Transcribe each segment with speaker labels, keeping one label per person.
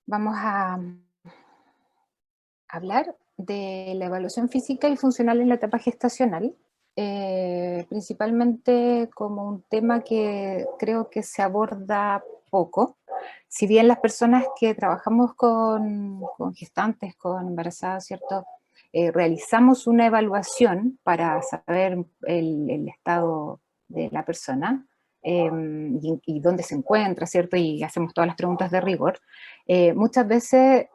Speaker 1: Vamos a hablar de la evaluación física y funcional en la etapa gestacional, principalmente como un tema que creo que se aborda poco. Si bien las personas que trabajamos con gestantes, con embarazadas, ¿cierto? Realizamos una evaluación para saber el estado de la persona, y dónde se encuentra, ¿cierto? Y hacemos todas las preguntas de rigor. Muchas veces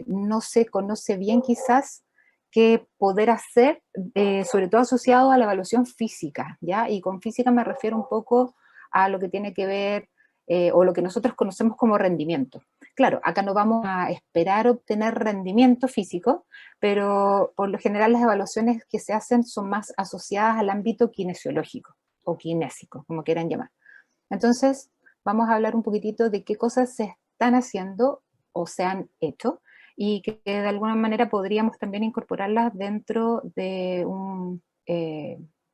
Speaker 1: no se conoce bien quizás qué poder hacer, sobre todo asociado a la evaluación física, ¿ya? Y con física me refiero un poco a lo que tiene que ver, o lo que nosotros conocemos como rendimiento. Claro, acá no vamos a esperar obtener rendimiento físico, pero por lo general las evaluaciones que se hacen son más asociadas al ámbito kinesiológico o kinésico, como quieran llamar. Entonces, vamos a hablar un poquitito de qué cosas se están haciendo o se han hecho y que de alguna manera podríamos también incorporarlas dentro de una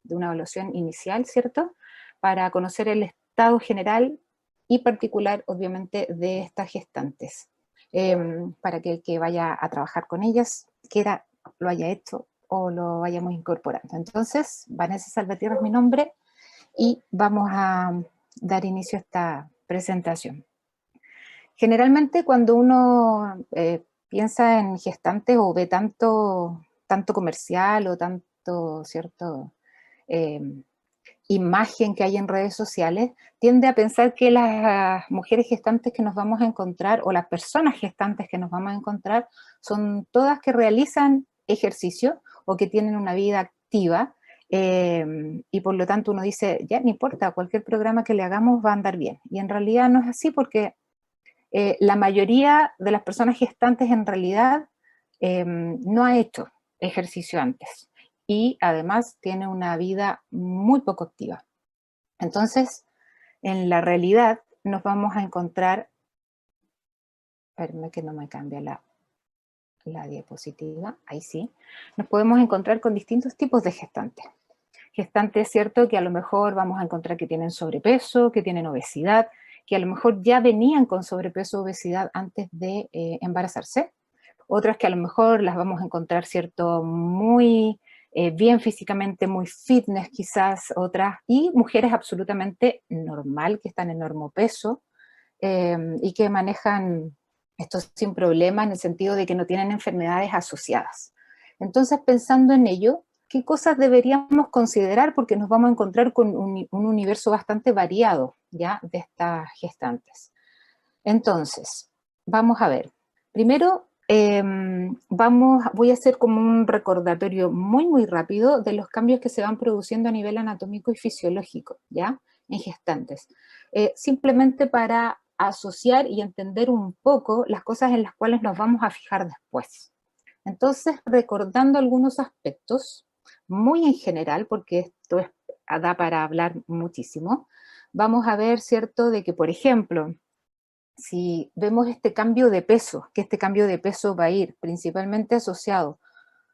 Speaker 1: evaluación inicial, ¿cierto? Para conocer el estado general y particular, obviamente, de estas gestantes, para que el que vaya a trabajar con ellas quiera, lo haya hecho o lo vayamos incorporando. Entonces, Vanessa Salvatierra es mi nombre y vamos a dar inicio a esta presentación. Generalmente cuando uno piensa en gestantes o ve tanto comercial o tanto, ¿cierto?, eh, imagen que hay en redes sociales, tiende a pensar que las mujeres gestantes que nos vamos a encontrar o las personas gestantes que nos vamos a encontrar son todas que realizan ejercicio o que tienen una vida activa, y por lo tanto uno dice, ya no importa, cualquier programa que le hagamos va a andar bien. Y en realidad no es así porque la mayoría de las personas gestantes en realidad no ha hecho ejercicio antes y además tiene una vida muy poco activa. Entonces, en la realidad nos vamos a encontrar, espérame que no me cambia la diapositiva, ahí sí, nos podemos encontrar con distintos tipos de gestantes. Gestantes, ¿cierto?, que a lo mejor vamos a encontrar que tienen sobrepeso, que tienen obesidad, que a lo mejor ya venían con sobrepeso o obesidad antes de embarazarse. Otras que a lo mejor las vamos a encontrar, ¿cierto?, muy bien físicamente, muy fitness quizás, otras, y mujeres absolutamente normal, que están en normopeso, y que manejan esto sin problema en el sentido de que no tienen enfermedades asociadas. Entonces, pensando en ello, ¿qué cosas deberíamos considerar? Porque nos vamos a encontrar con un universo bastante variado, ¿ya?, de estas gestantes. Entonces, vamos a ver. Primero, voy a hacer como un recordatorio muy rápido de los cambios que se van produciendo a nivel anatómico y fisiológico, ¿ya?, en gestantes. Simplemente para asociar y entender un poco las cosas en las cuales nos vamos a fijar después. Entonces, recordando algunos aspectos, muy en general, porque da para hablar muchísimo, vamos a ver, ¿cierto?, de que, por ejemplo, si vemos este cambio de peso, que este cambio de peso va a ir principalmente asociado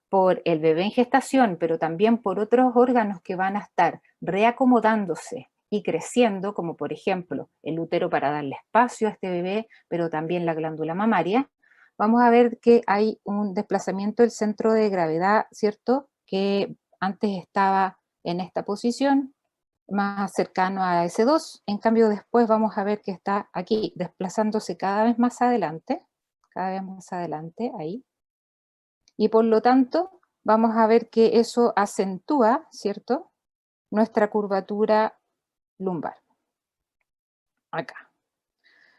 Speaker 1: por el bebé en gestación, pero también por otros órganos que van a estar reacomodándose y creciendo, como por ejemplo el útero para darle espacio a este bebé, pero también la glándula mamaria, vamos a ver que hay un desplazamiento del centro de gravedad, ¿cierto?, que antes estaba en esta posición, más cercano a S2, en cambio después vamos a ver que está aquí desplazándose cada vez más adelante, ahí, y por lo tanto vamos a ver que eso acentúa, ¿cierto?, nuestra curvatura lumbar, acá.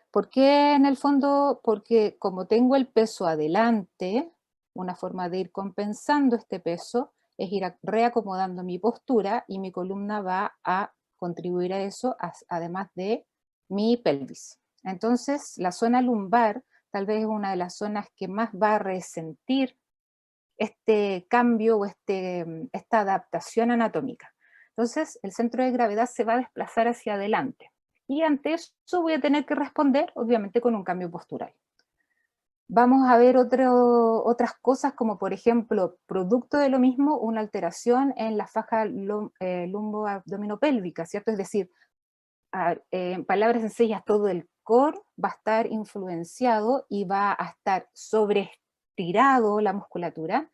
Speaker 1: ¿Por qué en el fondo? Porque como tengo el peso adelante, una forma de ir compensando este peso es ir reacomodando mi postura y mi columna va a contribuir a eso, además de mi pelvis. Entonces, la zona lumbar tal vez es una de las zonas que más va a resentir este cambio o esta adaptación anatómica. Entonces, el centro de gravedad se va a desplazar hacia adelante. Y ante eso voy a tener que responder, obviamente, con un cambio postural. Vamos a ver otras cosas, como por ejemplo, producto de lo mismo, una alteración en la faja lumboabdominopélvica, ¿cierto? Es decir, en palabras sencillas, todo el core va a estar influenciado y va a estar sobreestirado la musculatura,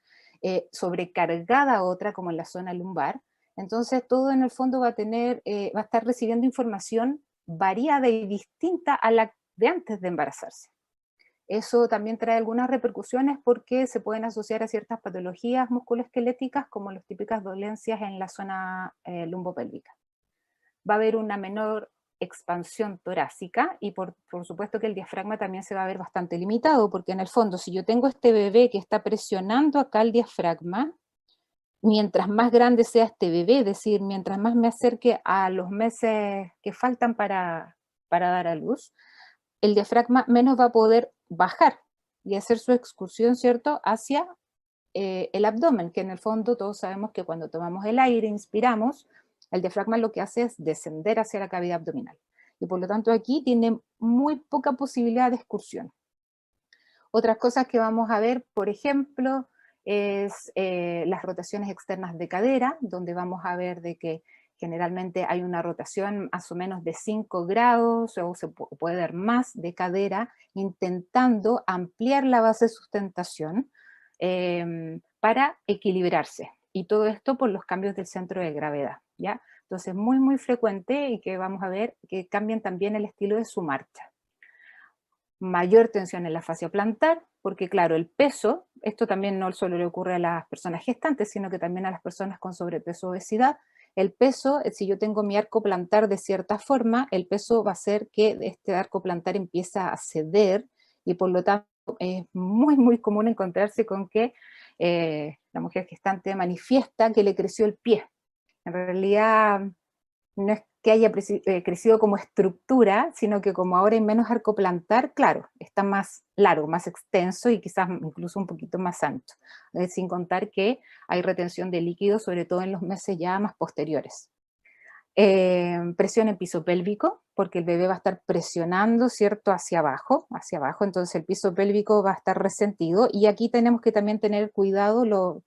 Speaker 1: sobrecargada otra como en la zona lumbar. Entonces todo en el fondo va a tener, va a estar recibiendo información variada y distinta a la de antes de embarazarse. Eso también trae algunas repercusiones porque se pueden asociar a ciertas patologías musculoesqueléticas como las típicas dolencias en la zona lumbopélvica. Va a haber una menor expansión torácica y por supuesto que el diafragma también se va a ver bastante limitado, porque en el fondo si yo tengo este bebé que está presionando acá el diafragma, mientras más grande sea este bebé, es decir, mientras más me acerque a los meses que faltan para dar a luz, el diafragma menos va a poder bajar y hacer su excursión, ¿cierto?, hacia el abdomen, que en el fondo todos sabemos que cuando tomamos el aire, inspiramos, el diafragma lo que hace es descender hacia la cavidad abdominal. Y por lo tanto aquí tiene muy poca posibilidad de excursión. Otras cosas que vamos a ver, por ejemplo, es las rotaciones externas de cadera, donde vamos a ver de que generalmente hay una rotación más o menos de 5 grados o se puede ver más de cadera, intentando ampliar la base de sustentación para equilibrarse. Y todo esto por los cambios del centro de gravedad, ¿ya? Entonces, muy frecuente y que vamos a ver que cambian también el estilo de su marcha. Mayor tensión en la fascia plantar, porque claro, el peso, esto también no solo le ocurre a las personas gestantes, sino que también a las personas con sobrepeso o obesidad. El peso, si yo tengo mi arco plantar de cierta forma, el peso va a hacer que este arco plantar empiece a ceder y por lo tanto es muy común encontrarse con que la mujer gestante manifiesta que le creció el pie. En realidad no es que haya crecido como estructura, sino que como ahora hay menos arco plantar, claro, está más largo, más extenso y quizás incluso un poquito más ancho, sin contar que hay retención de líquido, sobre todo en los meses ya más posteriores. Presión en piso pélvico, porque el bebé va a estar presionando, ¿cierto?, hacia abajo, entonces el piso pélvico va a estar resentido, y aquí tenemos que también tener cuidado, lo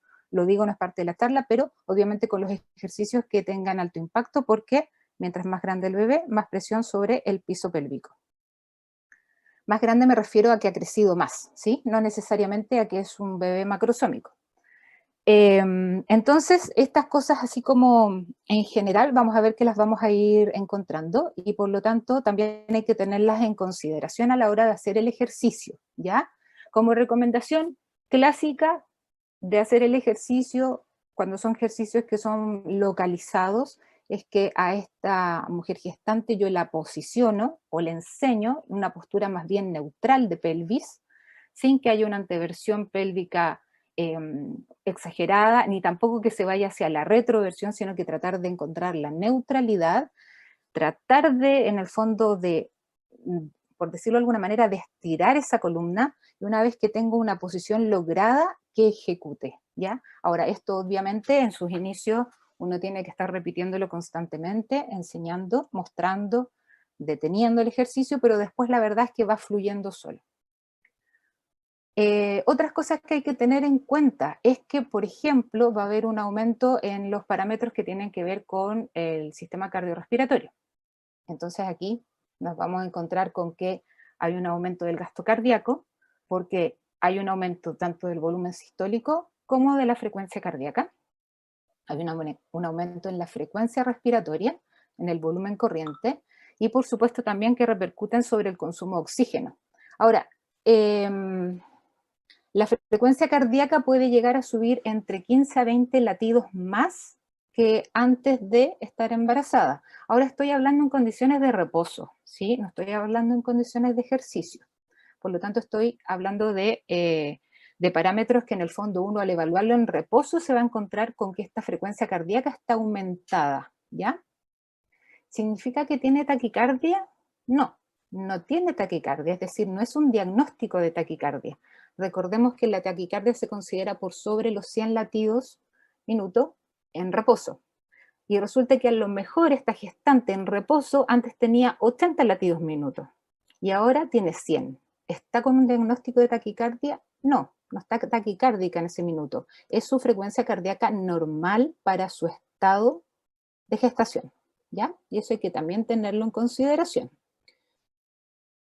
Speaker 1: digo, no es parte de la charla, pero obviamente con los ejercicios que tengan alto impacto, porque mientras más grande el bebé, más presión sobre el piso pélvico. Más grande me refiero a que ha crecido más, ¿sí? No necesariamente a que es un bebé macrosómico. Entonces, estas cosas así como en general vamos a ver que las vamos a ir encontrando y por lo tanto también hay que tenerlas en consideración a la hora de hacer el ejercicio, ¿ya? Como recomendación clásica de hacer el ejercicio, cuando son ejercicios que son localizados, es que a esta mujer gestante yo la posiciono o le enseño una postura más bien neutral de pelvis, sin que haya una anteversión pélvica exagerada, ni tampoco que se vaya hacia la retroversión, sino que tratar de encontrar la neutralidad, tratar de, en el fondo, de, por decirlo de alguna manera, de estirar esa columna, y una vez que tengo una posición lograda, que ejecute, ¿ya? Ahora, esto obviamente en sus inicios uno tiene que estar repitiéndolo constantemente, enseñando, mostrando, deteniendo el ejercicio, pero después la verdad es que va fluyendo solo. Otras cosas que hay que tener en cuenta es que, por ejemplo, va a haber un aumento en los parámetros que tienen que ver con el sistema cardiorrespiratorio. Entonces aquí nos vamos a encontrar con que hay un aumento del gasto cardíaco, porque hay un aumento tanto del volumen sistólico como de la frecuencia cardíaca. Hay un aumento en la frecuencia respiratoria, en el volumen corriente, y por supuesto también que repercuten sobre el consumo de oxígeno. Ahora, la frecuencia cardíaca puede llegar a subir entre 15 a 20 latidos más que antes de estar embarazada. Ahora estoy hablando en condiciones de reposo, ¿sí? No estoy hablando en condiciones de ejercicio. Por lo tanto, estoy hablando de parámetros que en el fondo uno al evaluarlo en reposo se va a encontrar con que esta frecuencia cardíaca está aumentada, ¿ya? ¿Significa que tiene taquicardia? No, no tiene taquicardia, es decir, no es un diagnóstico de taquicardia. Recordemos que la taquicardia se considera por sobre los 100 latidos minuto en reposo. Y resulta que a lo mejor esta gestante en reposo antes tenía 80 latidos minuto y ahora tiene 100. ¿Está con un diagnóstico de taquicardia? No, no está taquicárdica en ese minuto. Es su frecuencia cardíaca normal para su estado de gestación, ¿ya? Y eso hay que también tenerlo en consideración.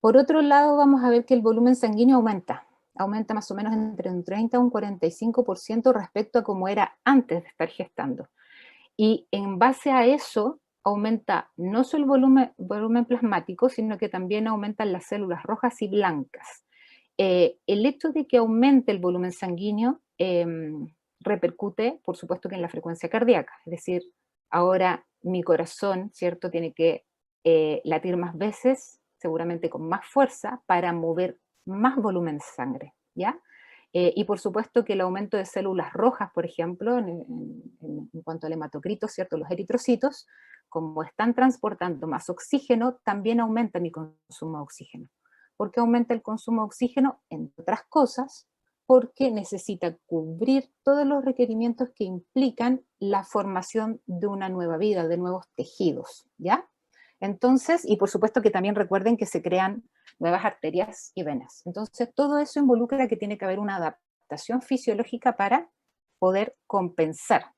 Speaker 1: Por otro lado, vamos a ver que el volumen sanguíneo aumenta más o menos entre un 30 a un 45% respecto a como era antes de estar gestando. Y en base a eso, aumenta no solo el volumen plasmático, sino que también aumentan las células rojas y blancas. El hecho de que aumente el volumen sanguíneo repercute, por supuesto, que en la frecuencia cardíaca. Es decir, ahora mi corazón, ¿cierto?, tiene que latir más veces, seguramente con más fuerza, para mover más volumen de sangre, ¿ya? Y por supuesto que el aumento de células rojas, por ejemplo, en cuanto al hematocrito, ¿cierto?, los eritrocitos, como están transportando más oxígeno, también aumenta mi consumo de oxígeno. ¿Por qué aumenta el consumo de oxígeno? Entre otras cosas, porque necesita cubrir todos los requerimientos que implican la formación de una nueva vida, de nuevos tejidos, ¿ya? Entonces, y por supuesto que también recuerden que se crean nuevas arterias y venas. Entonces, todo eso involucra que tiene que haber una adaptación fisiológica para poder compensar.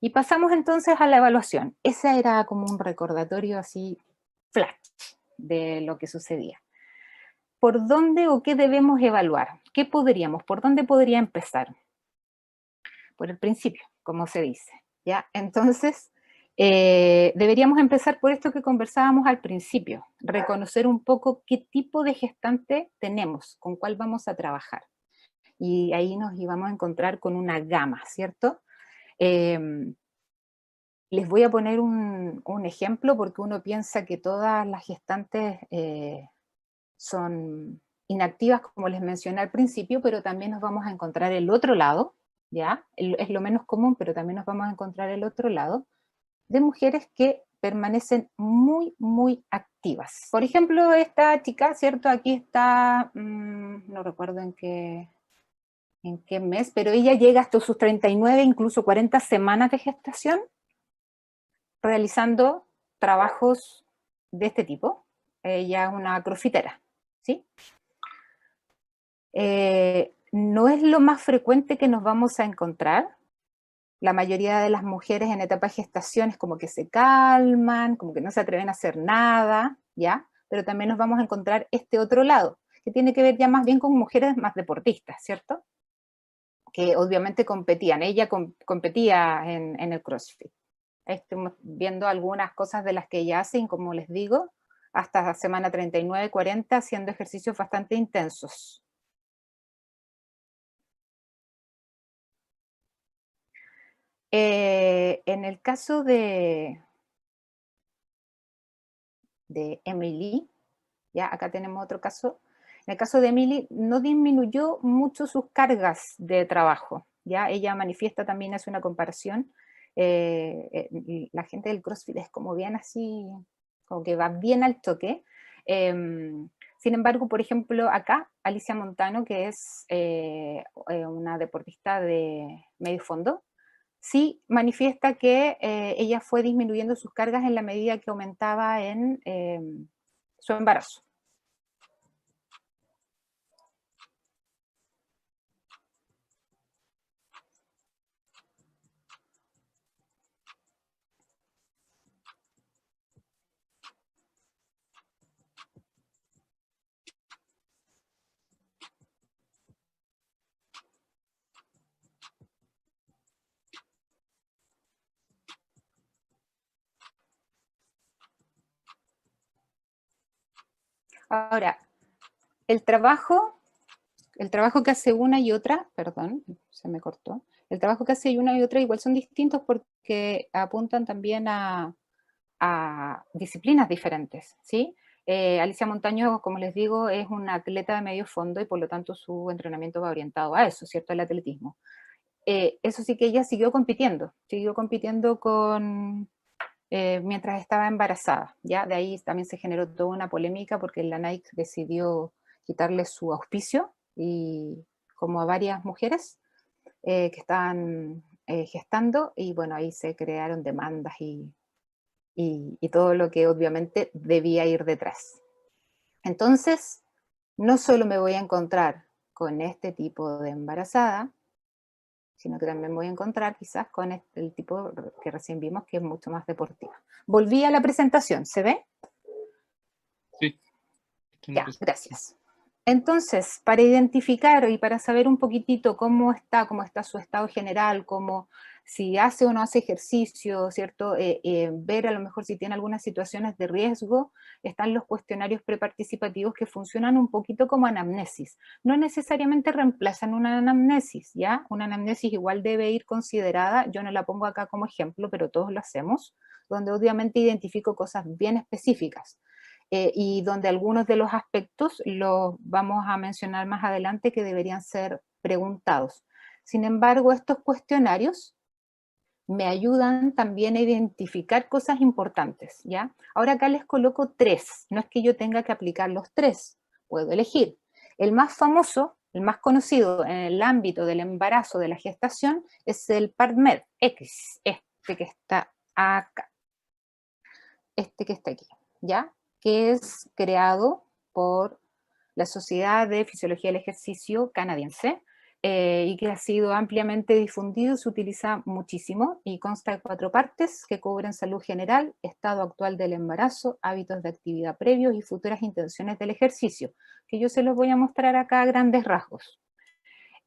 Speaker 1: Y pasamos entonces a la evaluación. Ese era como un recordatorio así flash de lo que sucedía. ¿Por dónde o qué debemos evaluar? ¿Qué podríamos? ¿Por dónde podría empezar? Por el principio, como se dice, ¿ya? Entonces, deberíamos empezar por esto que conversábamos al principio, reconocer un poco qué tipo de gestante tenemos, con cuál vamos a trabajar. Y ahí nos íbamos a encontrar con una gama, ¿cierto? Les voy a poner un ejemplo porque uno piensa que todas las gestantes son inactivas, como les mencioné al principio, pero también nos vamos a encontrar el otro lado, ¿ya? Es lo menos común, pero también nos vamos a encontrar el otro lado, de mujeres que permanecen muy, muy activas. Por ejemplo, esta chica, ¿cierto? Aquí está, no recuerdo en qué mes, pero ella llega hasta sus 39, incluso 40 semanas de gestación, realizando trabajos de este tipo. Ella es una crossfitera, ¿sí? No es lo más frecuente que nos vamos a encontrar. La mayoría de las mujeres en etapa de gestación es como que se calman, como que no se atreven a hacer nada, ¿ya? Pero también nos vamos a encontrar este otro lado, que tiene que ver ya más bien con mujeres más deportistas, ¿cierto? Que obviamente competían. Ella competía en el CrossFit. Estamos viendo algunas cosas de las que ella hace, y como les digo, hasta semana 39, 40, haciendo ejercicios bastante intensos. En el caso de Emily, ya acá tenemos otro caso. En el caso de Emily, no disminuyó mucho sus cargas de trabajo, ya ella manifiesta también, hace una comparación. La gente del CrossFit es como bien así, como que va bien al toque. Sin embargo, por ejemplo, acá, Alicia Montano, que es una deportista de medio fondo, sí manifiesta que ella fue disminuyendo sus cargas en la medida que aumentaba en su embarazo. Ahora, el trabajo que hace una y otra, perdón, se me cortó, el trabajo que hace una y otra igual son distintos porque apuntan también a disciplinas diferentes, ¿sí? Alicia Montaño, como les digo, es una atleta de medio fondo y por lo tanto su entrenamiento va orientado a eso, ¿cierto? Al atletismo. Eso sí que ella siguió compitiendo mientras estaba embarazada, ¿ya? De ahí también se generó toda una polémica porque la Nike decidió quitarle su auspicio, y como a varias mujeres que estaban gestando, y bueno, ahí se crearon demandas y todo lo que obviamente debía ir detrás. Entonces, no solo me voy a encontrar con este tipo de embarazada, sino que también voy a encontrar quizás con el tipo que recién vimos, que es mucho más deportiva. Volví a la presentación, ¿se ve?
Speaker 2: Sí. tiene
Speaker 1: Ya,
Speaker 2: que ser.
Speaker 1: gracias. Entonces, para identificar y para saber un poquitito cómo está su estado general, cómo si hace o no hace ejercicio, ¿cierto? Ver a lo mejor si tiene algunas situaciones de riesgo, están los cuestionarios preparticipativos que funcionan un poquito como anamnesis. No necesariamente reemplazan una anamnesis, ¿ya? Una anamnesis igual debe ir considerada, yo no la pongo acá como ejemplo, pero todos lo hacemos, donde obviamente identifico cosas bien específicas. Y donde algunos de los aspectos los vamos a mencionar más adelante que deberían ser preguntados. Sin embargo, estos cuestionarios me ayudan también a identificar cosas importantes, ¿ya? Ahora acá les coloco 3, no es que yo tenga que aplicar los 3, puedo elegir. El más famoso, el más conocido en el ámbito del embarazo, de la gestación, es el PubMed X, este que está acá, este que está aquí, ¿ya? Que es creado por la Sociedad de Fisiología del Ejercicio canadiense, y que ha sido ampliamente difundido, se utiliza muchísimo y consta de 4 partes que cubren salud general, estado actual del embarazo, hábitos de actividad previos y futuras intenciones del ejercicio, que yo se los voy a mostrar acá a grandes rasgos.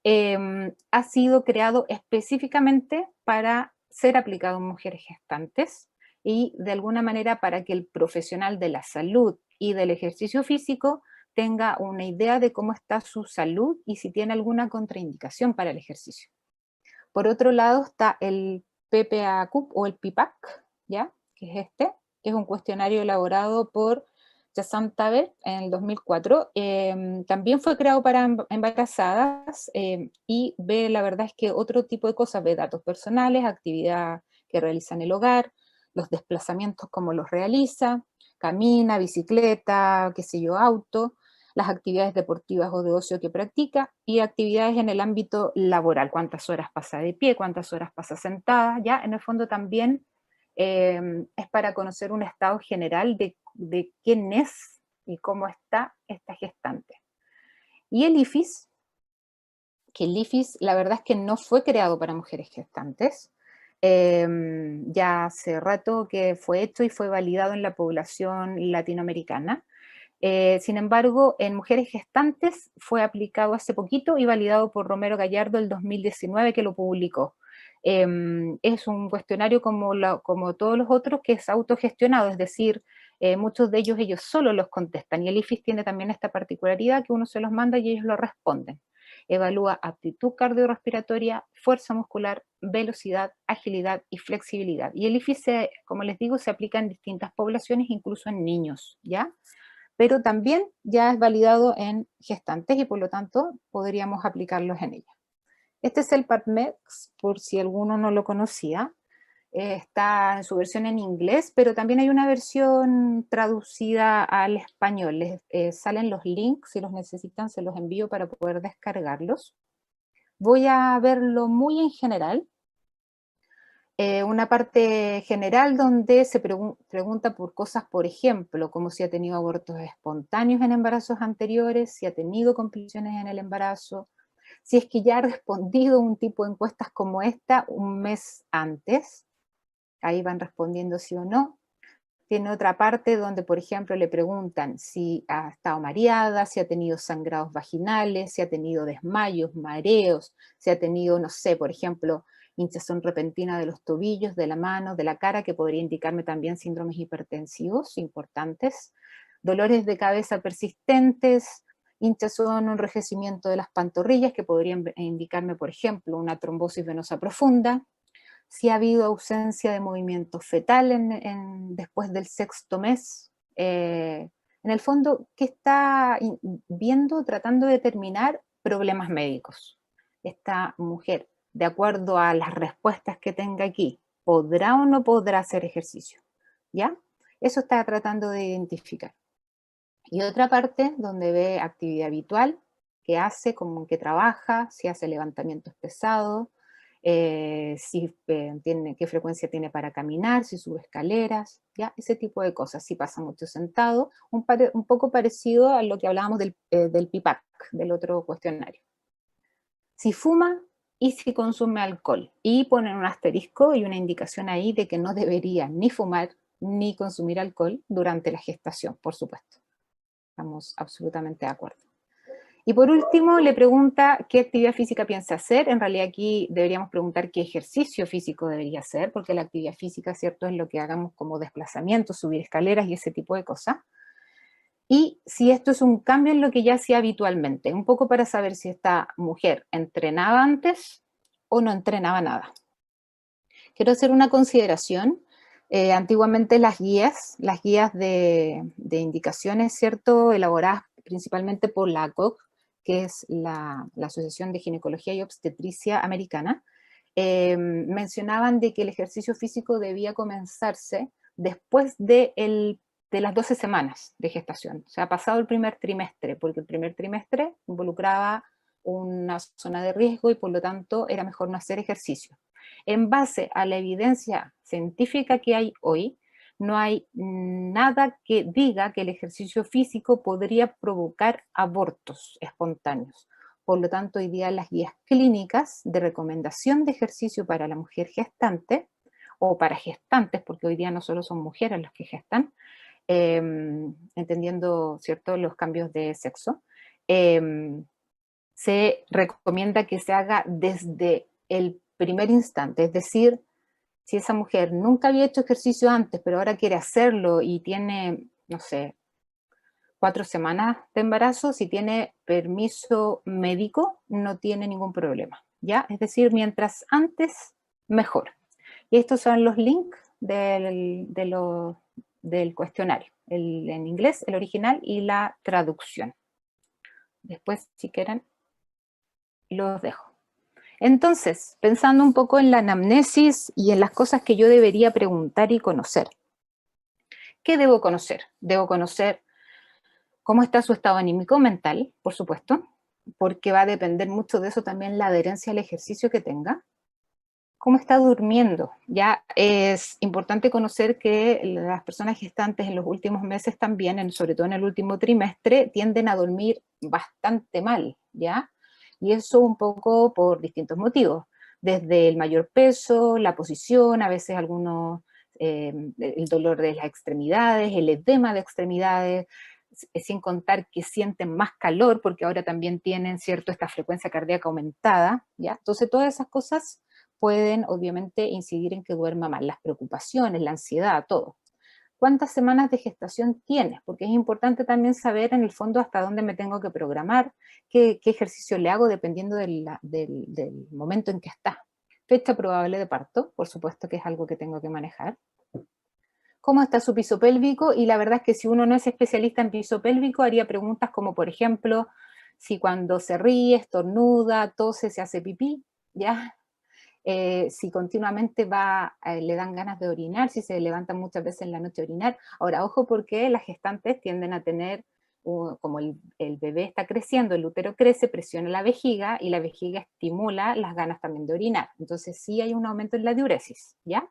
Speaker 1: Ha sido creado específicamente para ser aplicado en mujeres gestantes y de alguna manera para que el profesional de la salud y del ejercicio físico tenga una idea de cómo está su salud y si tiene alguna contraindicación para el ejercicio. Por otro lado está el PPAQ o el PIPAC, ¿ya? Que es este, que es un cuestionario elaborado por Jassam Taber en el 2004. También fue creado para embarazadas y ve, la verdad es que otro tipo de cosas, ve datos personales, actividad que realiza en el hogar, los desplazamientos, cómo los realiza, camina, bicicleta, qué sé yo, auto, las actividades deportivas o de ocio que practica y actividades en el ámbito laboral, cuántas horas pasa de pie, cuántas horas pasa sentada, ya en el fondo también es para conocer un estado general de quién es y cómo está esta gestante. Y el IFIS, que el IFIS la verdad es que no fue creado para mujeres gestantes, ya hace rato que fue hecho y fue validado en la población latinoamericana. Sin embargo, en mujeres gestantes fue aplicado hace poquito y validado por Romero Gallardo el 2019 que lo publicó. Es un cuestionario como todos los otros que es autogestionado, es decir, muchos de ellos solo los contestan y el IFIS tiene también esta particularidad que uno se los manda y ellos lo responden. Evalúa aptitud cardiorrespiratoria, fuerza muscular, velocidad, agilidad y flexibilidad. Y el IFIS, como les digo, se aplica en distintas poblaciones, incluso en niños, ¿ya? Pero también ya es validado en gestantes y por lo tanto podríamos aplicarlos en ellas. Este es el PubMed, por si alguno no lo conocía. Está en su versión en inglés, pero también hay una versión traducida al español. Les salen los links, si los necesitan se los envío para poder descargarlos. Voy a verlo muy en general. Una parte general donde se pregunta por cosas, por ejemplo, como si ha tenido abortos espontáneos en embarazos anteriores, si ha tenido complicaciones en el embarazo, si es que ya ha respondido un tipo de encuestas como esta un mes antes, ahí van respondiendo sí o no. Tiene otra parte donde, por ejemplo, le preguntan si ha estado mareada, si ha tenido sangrados vaginales, si ha tenido desmayos, mareos, si ha tenido, no sé, por ejemplo, hinchazón repentina de los tobillos, de la mano, de la cara, que podría indicarme también síndromes hipertensivos importantes, dolores de cabeza persistentes, hinchazón o enrojecimiento de las pantorrillas, que podrían indicarme, por ejemplo, una trombosis venosa profunda, si ha habido ausencia de movimiento fetal después del sexto mes. En el fondo, ¿qué está viendo, tratando de determinar problemas médicos? Esta mujer, de acuerdo a las respuestas que tenga aquí, ¿podrá o no podrá hacer ejercicio? ¿Ya? Eso está tratando de identificar. Y otra parte donde ve actividad habitual, qué hace, cómo que trabaja, si hace levantamientos pesados, si tiene, qué frecuencia tiene para caminar, si sube escaleras, ¿ya? Ese tipo de cosas, si pasa mucho sentado, un poco parecido a lo que hablábamos del PIPAC, del otro cuestionario. Si fuma y si consume alcohol, y ponen un asterisco y una indicación ahí de que no debería ni fumar ni consumir alcohol durante la gestación, por supuesto. Estamos absolutamente de acuerdo. Y por último, le pregunta qué actividad física piensa hacer. En realidad aquí deberíamos preguntar qué ejercicio físico debería hacer, porque la actividad física, ¿cierto?, es lo que hagamos como desplazamiento, subir escaleras y ese tipo de cosas. Y si esto es un cambio en lo que ya hacía habitualmente, un poco para saber si esta mujer entrenaba antes o no entrenaba nada. Quiero hacer una consideración. Antiguamente las guías de indicaciones, ¿cierto?, elaboradas principalmente por la ACOG, que es la Asociación de Ginecología y Obstetricia Americana, mencionaban de que el ejercicio físico debía comenzarse después de las 12 semanas de gestación, o sea, pasado el primer trimestre, porque el primer trimestre involucraba una zona de riesgo y por lo tanto era mejor no hacer ejercicio. En base a la evidencia científica que hay hoy, no hay nada que diga que el ejercicio físico podría provocar abortos espontáneos. Por lo tanto, hoy día las guías clínicas de recomendación de ejercicio para la mujer gestante, o para gestantes, porque hoy día no solo son mujeres las que gestan, entendiendo, ¿cierto?, los cambios de sexo, se recomienda que se haga desde el primer instante, es decir, si esa mujer nunca había hecho ejercicio antes, pero ahora quiere hacerlo y tiene, no sé, 4 semanas de embarazo, si tiene permiso médico, no tiene ningún problema, ¿ya? Es decir, mientras antes, mejor. Y estos son los links del cuestionario, en inglés, el original y la traducción. Después, si quieren, los dejo. Entonces, pensando un poco en la anamnesis y en las cosas que yo debería preguntar y conocer. ¿Qué debo conocer? Debo conocer cómo está su estado anímico mental, por supuesto, porque va a depender mucho de eso también la adherencia al ejercicio que tenga. ¿Cómo está durmiendo? Ya es importante conocer que las personas gestantes en los últimos meses también, sobre todo en el último trimestre, tienden a dormir bastante mal, ¿ya? Y eso un poco por distintos motivos, desde el mayor peso, la posición, a veces el dolor de las extremidades, el edema de extremidades, sin contar que sienten más calor, porque ahora también tienen, ¿cierto?, esta frecuencia cardíaca aumentada, ¿ya? Entonces todas esas cosas pueden obviamente incidir en que duerma mal, las preocupaciones, la ansiedad, todo. ¿Cuántas semanas de gestación tienes? Porque es importante también saber en el fondo hasta dónde me tengo que programar, qué ejercicio le hago dependiendo del momento en que está. Fecha probable de parto, por supuesto que es algo que tengo que manejar. ¿Cómo está su piso pélvico? Y la verdad es que si uno no es especialista en piso pélvico, haría preguntas como, por ejemplo, si cuando se ríe, estornuda, tose, se hace pipí, ¿ya? Si continuamente le dan ganas de orinar, si se levantan muchas veces en la noche a orinar. Ahora, ojo, porque las gestantes tienden a tener, como el bebé está creciendo, el útero crece, presiona la vejiga y la vejiga estimula las ganas también de orinar. Entonces sí hay un aumento en la diuresis, ¿ya?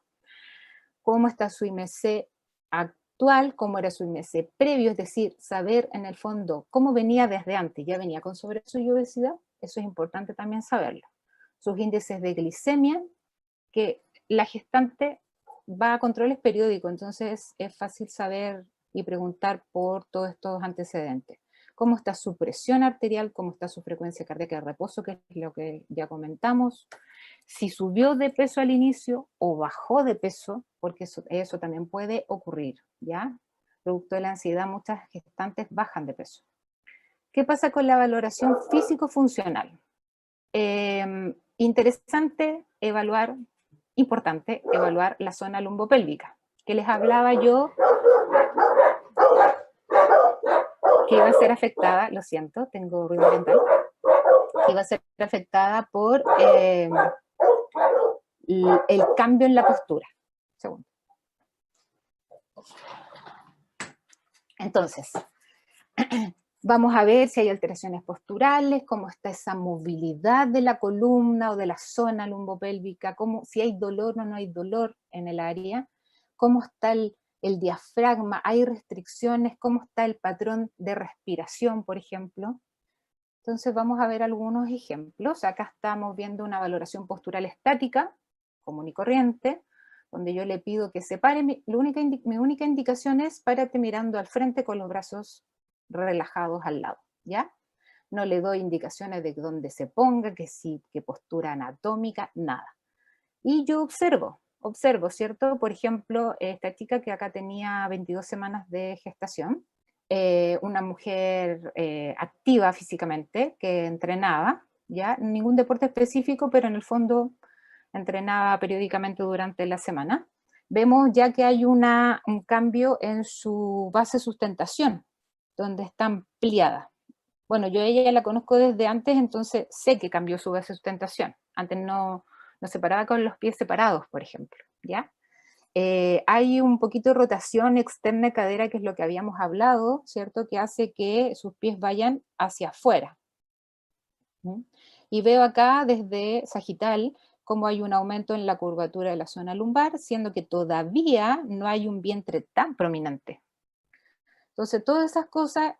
Speaker 1: ¿Cómo está su IMC actual? ¿Cómo era su IMC previo? Es decir, saber en el fondo cómo venía desde antes. ¿Ya venía con sobrepeso y obesidad? Eso es importante también saberlo. Sus índices de glicemia, que la gestante va a controles periódicos, entonces es fácil saber y preguntar por todos estos antecedentes. ¿Cómo está su presión arterial? ¿Cómo está su frecuencia cardíaca de reposo? Que es lo que ya comentamos. Si subió de peso al inicio o bajó de peso, porque eso también puede ocurrir, ¿ya? Producto de la ansiedad, muchas gestantes bajan de peso. ¿Qué pasa con la valoración físico-funcional? Importante evaluar la zona lumbopélvica, que les hablaba yo que iba a ser afectada, lo siento, tengo ruido ambiental, que iba a ser afectada por el cambio en la postura. Segundo. Entonces, vamos a ver si hay alteraciones posturales, cómo está esa movilidad de la columna o de la zona lumbopélvica, si hay dolor o no hay dolor en el área, cómo está el diafragma, hay restricciones, cómo está el patrón de respiración, por ejemplo. Entonces vamos a ver algunos ejemplos. Acá estamos viendo una valoración postural estática, común y corriente, donde yo le pido que se pare. Mi única indicación es párate mirando al frente con los brazos relajados al lado, ¿ya? No le doy indicaciones de dónde se ponga, que sí, qué postura anatómica, nada. Y yo observo, ¿cierto? Por ejemplo, esta chica que acá tenía 22 semanas de gestación, una mujer activa físicamente, que entrenaba, ¿ya? Ningún deporte específico, pero en el fondo entrenaba periódicamente durante la semana. Vemos ya que hay un cambio en su base de sustentación, donde está ampliada. Bueno, yo a ella la conozco desde antes, entonces sé que cambió su base de sustentación. Antes no se paraba con los pies separados, por ejemplo, ¿ya? Hay un poquito de rotación externa de cadera, que es lo que habíamos hablado, ¿cierto? Que hace que sus pies vayan hacia afuera. ¿Mm? Y veo acá desde sagital cómo hay un aumento en la curvatura de la zona lumbar, siendo que todavía no hay un vientre tan prominente. Entonces, todas esas cosas,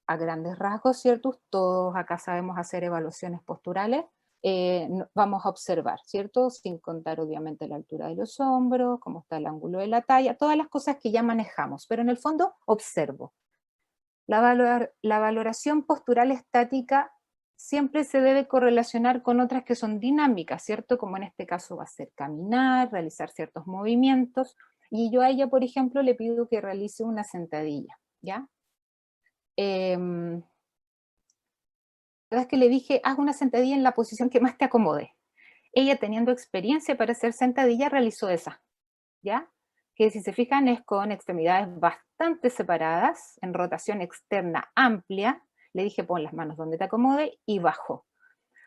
Speaker 1: a grandes rasgos, ¿cierto? Todos acá sabemos hacer evaluaciones posturales, vamos a observar, ¿cierto? Sin contar obviamente la altura de los hombros, cómo está el ángulo de la talla, todas las cosas que ya manejamos, pero en el fondo observo. La valoración postural estática siempre se debe correlacionar con otras que son dinámicas, ¿cierto? Como en este caso va a ser caminar, realizar ciertos movimientos, y yo a ella, por ejemplo, le pido que realice una sentadilla, ¿ya? La verdad es que le dije, haz una sentadilla en la posición que más te acomode. Ella, teniendo experiencia para hacer sentadilla, realizó esa, ¿ya? Que si se fijan es con extremidades bastante separadas, en rotación externa amplia. Le dije, pon las manos donde te acomode y bajó.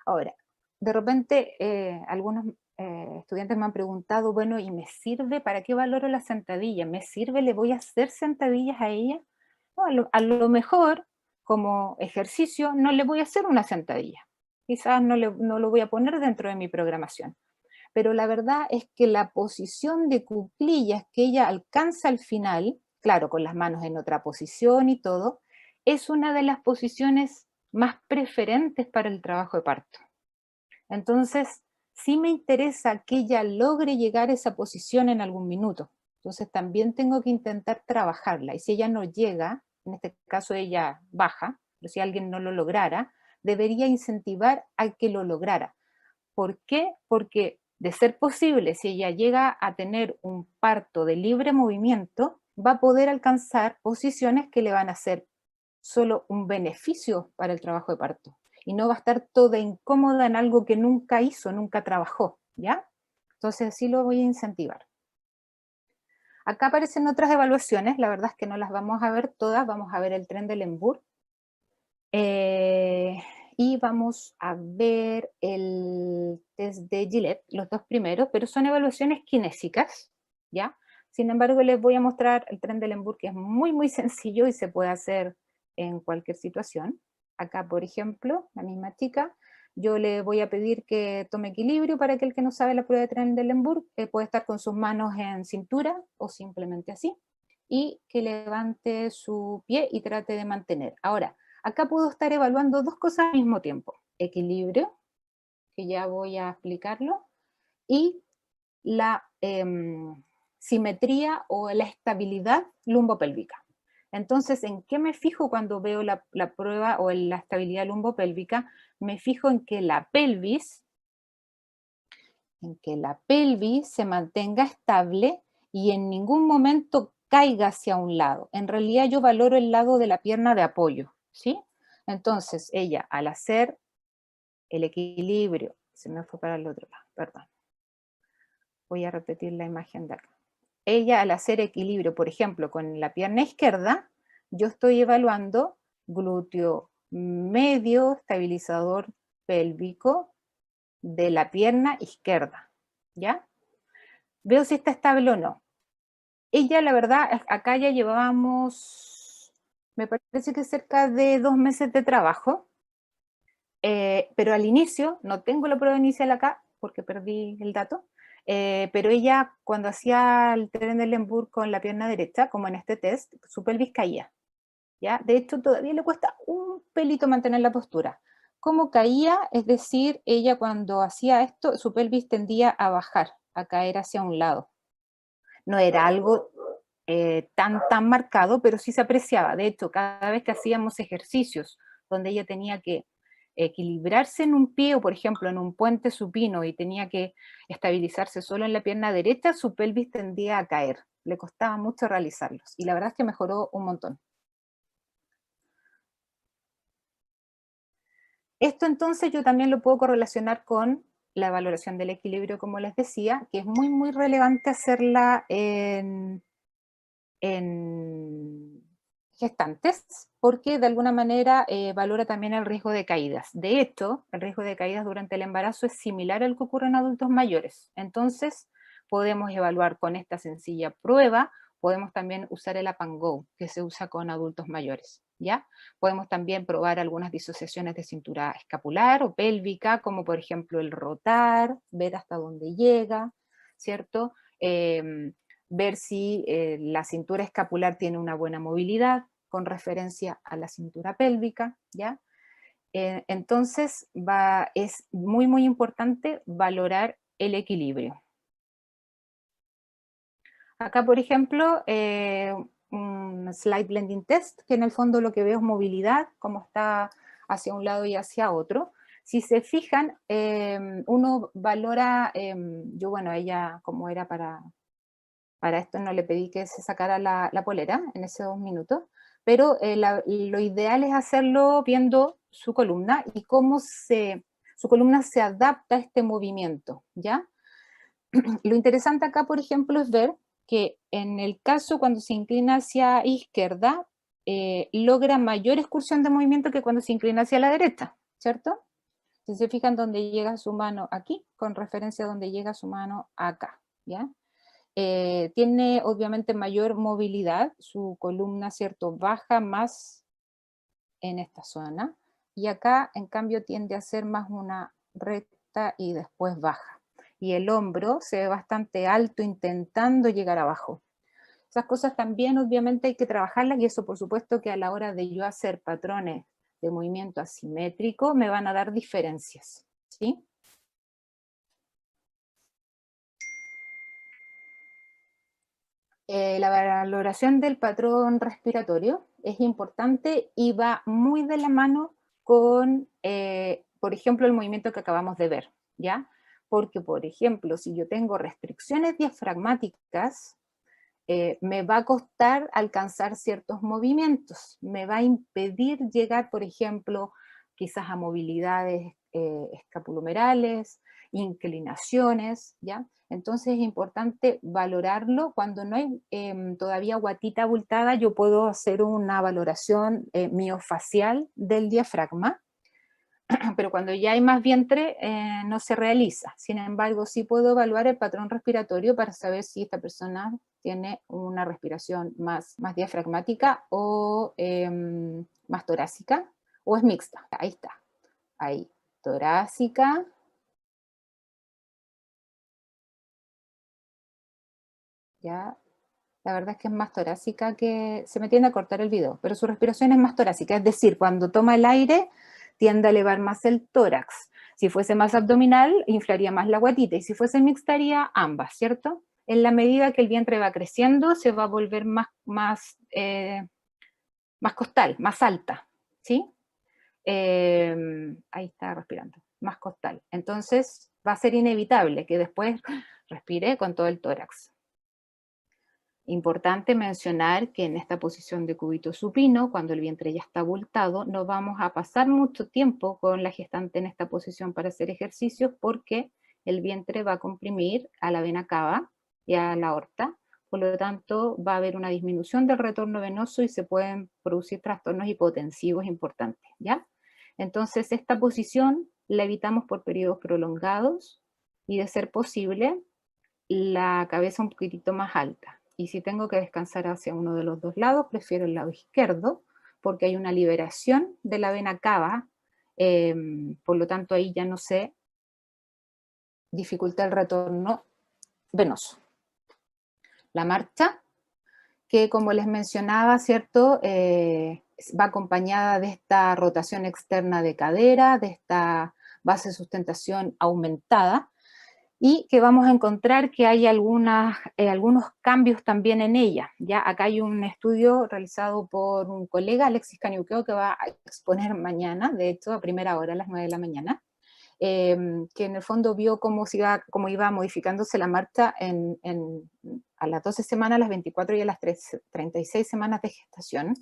Speaker 1: Ahora, de repente algunos estudiantes me han preguntado, bueno, ¿y me sirve? ¿Para qué valoro la sentadilla? ¿Me sirve? ¿Le voy a hacer sentadillas a ella? No, a lo mejor, como ejercicio, no le voy a hacer una sentadilla. Quizás no lo voy a poner dentro de mi programación. Pero la verdad es que la posición de cuclillas que ella alcanza al final, claro, con las manos en otra posición y todo, es una de las posiciones más preferentes para el trabajo de parto. Entonces, sí me interesa que ella logre llegar a esa posición en algún minuto. Entonces también tengo que intentar trabajarla. Y si ella no llega, en este caso ella baja, pero si alguien no lo lograra, debería incentivar a que lo lograra. ¿Por qué? Porque de ser posible, si ella llega a tener un parto de libre movimiento, va a poder alcanzar posiciones que le van a hacer solo un beneficio para el trabajo de parto. Y no va a estar toda incómoda en algo que nunca hizo, nunca trabajó, ¿ya? Entonces sí lo voy a incentivar. Acá aparecen otras evaluaciones, la verdad es que no las vamos a ver todas, vamos a ver el Trendelenburg. Y vamos a ver el test de Gillette, los dos primeros, pero son evaluaciones kinésicas, ¿ya? Sin embargo, les voy a mostrar el Trendelenburg, que es muy, muy sencillo y se puede hacer en cualquier situación. Acá, por ejemplo, la misma chica, yo le voy a pedir que tome equilibrio para que el que no sabe la prueba de Trendelenburg puede estar con sus manos en cintura o simplemente así, y que levante su pie y trate de mantener. Ahora, acá puedo estar evaluando dos cosas al mismo tiempo. Equilibrio, que ya voy a explicarlo, y la simetría o la estabilidad lumbopélvica. Entonces, ¿en qué me fijo cuando veo la prueba o en la estabilidad lumbopélvica? Me fijo en que la pelvis se mantenga estable y en ningún momento caiga hacia un lado. En realidad yo valoro el lado de la pierna de apoyo, ¿sí? Entonces ella, al hacer el equilibrio, se me fue para el otro lado, perdón. Voy a repetir la imagen de acá. Ella, al hacer equilibrio, por ejemplo, con la pierna izquierda, yo estoy evaluando glúteo medio, estabilizador pélvico de la pierna izquierda, ¿ya? Veo si está estable o no. Ella, la verdad, acá ya llevábamos, me parece que cerca de 2 meses de trabajo, pero al inicio, no tengo la prueba inicial acá, porque perdí el dato, pero ella cuando hacía el Trendelenburg con la pierna derecha, como en este test, su pelvis caía, ¿ya? De hecho, todavía le cuesta un pelito mantener la postura. ¿Cómo caía? Es decir, ella cuando hacía esto, su pelvis tendía a bajar, a caer hacia un lado. No era algo tan marcado, pero sí se apreciaba. De hecho, cada vez que hacíamos ejercicios donde ella tenía que equilibrarse en un pie, o por ejemplo en un puente supino, y tenía que estabilizarse solo en la pierna derecha, su pelvis tendía a caer. Le costaba mucho realizarlos, y la verdad es que mejoró un montón. Esto entonces yo también lo puedo correlacionar con la valoración del equilibrio, como les decía, que es muy, muy relevante hacerla en gestantes, porque de alguna manera valora también el riesgo de caídas. De hecho, el riesgo de caídas durante el embarazo es similar al que ocurre en adultos mayores. Entonces, podemos evaluar con esta sencilla prueba, podemos también usar el Up and Go, que se usa con adultos mayores, ¿ya? Podemos también probar algunas disociaciones de cintura escapular o pélvica, como por ejemplo el rotar, ver hasta dónde llega, ¿cierto? Ver si la cintura escapular tiene una buena movilidad con referencia a la cintura pélvica, ¿ya? Entonces es muy, muy importante valorar el equilibrio. Acá, por ejemplo, un slide blending test, que en el fondo lo que veo es movilidad, cómo está hacia un lado y hacia otro. Si se fijan, uno valora, yo bueno, ella como era para esto no le pedí que se sacara la polera en esos 2 minutos, pero lo ideal es hacerlo viendo su columna y cómo su columna se adapta a este movimiento, ¿ya? Lo interesante acá, por ejemplo, es ver que en el caso cuando se inclina hacia izquierda, logra mayor excursión de movimiento que cuando se inclina hacia la derecha, ¿cierto? Si se fijan dónde llega su mano aquí, con referencia a dónde llega su mano acá, ¿ya? Tiene obviamente mayor movilidad, su columna, ¿cierto?, baja más en esta zona, y acá en cambio tiende a ser más una recta y después baja. Y el hombro se ve bastante alto intentando llegar abajo. Esas cosas también obviamente hay que trabajarlas, y eso por supuesto que a la hora de yo hacer patrones de movimiento asimétrico me van a dar diferencias, ¿sí? La valoración del patrón respiratorio es importante y va muy de la mano con, por ejemplo, el movimiento que acabamos de ver, ¿ya? Porque, por ejemplo, si yo tengo restricciones diafragmáticas, me va a costar alcanzar ciertos movimientos, me va a impedir llegar, por ejemplo, quizás a movilidades escapulomerales, inclinaciones, ¿ya? Entonces es importante valorarlo. Cuando no hay todavía guatita abultada, yo puedo hacer una valoración miofacial del diafragma, pero cuando ya hay más vientre no se realiza. Sin embargo, sí puedo evaluar el patrón respiratorio para saber si esta persona tiene una respiración más diafragmática o más torácica, o es mixta. Ahí está, ahí, torácica. Ya, la verdad es que es más torácica que... Se me tiende a cortar el video, pero su respiración es más torácica, es decir, cuando toma el aire tiende a elevar más el tórax. Si fuese más abdominal, inflaría más la guatita, y si fuese mixta, haría ambas, ¿cierto? En la medida que el vientre va creciendo, se va a volver más costal, más alta, ¿sí? Ahí está respirando, más costal. Entonces va a ser inevitable que después respire con todo el tórax. Importante mencionar que en esta posición de cúbito supino, cuando el vientre ya está abultado, no vamos a pasar mucho tiempo con la gestante en esta posición para hacer ejercicios, porque el vientre va a comprimir a la vena cava y a la aorta, por lo tanto va a haber una disminución del retorno venoso y se pueden producir trastornos hipotensivos importantes, ¿ya? Entonces esta posición la evitamos por periodos prolongados y, de ser posible, la cabeza un poquitito más alta. Y si tengo que descansar hacia uno de los dos lados, prefiero el lado izquierdo, porque hay una liberación de la vena cava, por lo tanto ahí ya no se dificulta el retorno venoso. La marcha, que como les mencionaba, ¿cierto? Va acompañada de esta rotación externa de cadera, de esta base de sustentación aumentada, y que vamos a encontrar que hay algunos cambios también en ella. ¿Ya? Acá hay un estudio realizado por un colega, Alexis Caniuqueo, que va a exponer mañana, de hecho, a primera hora, a las 9 de la mañana, que en el fondo vio cómo iba modificándose la marcha a las 12 semanas, a las 24 y a las 36 semanas de gestación,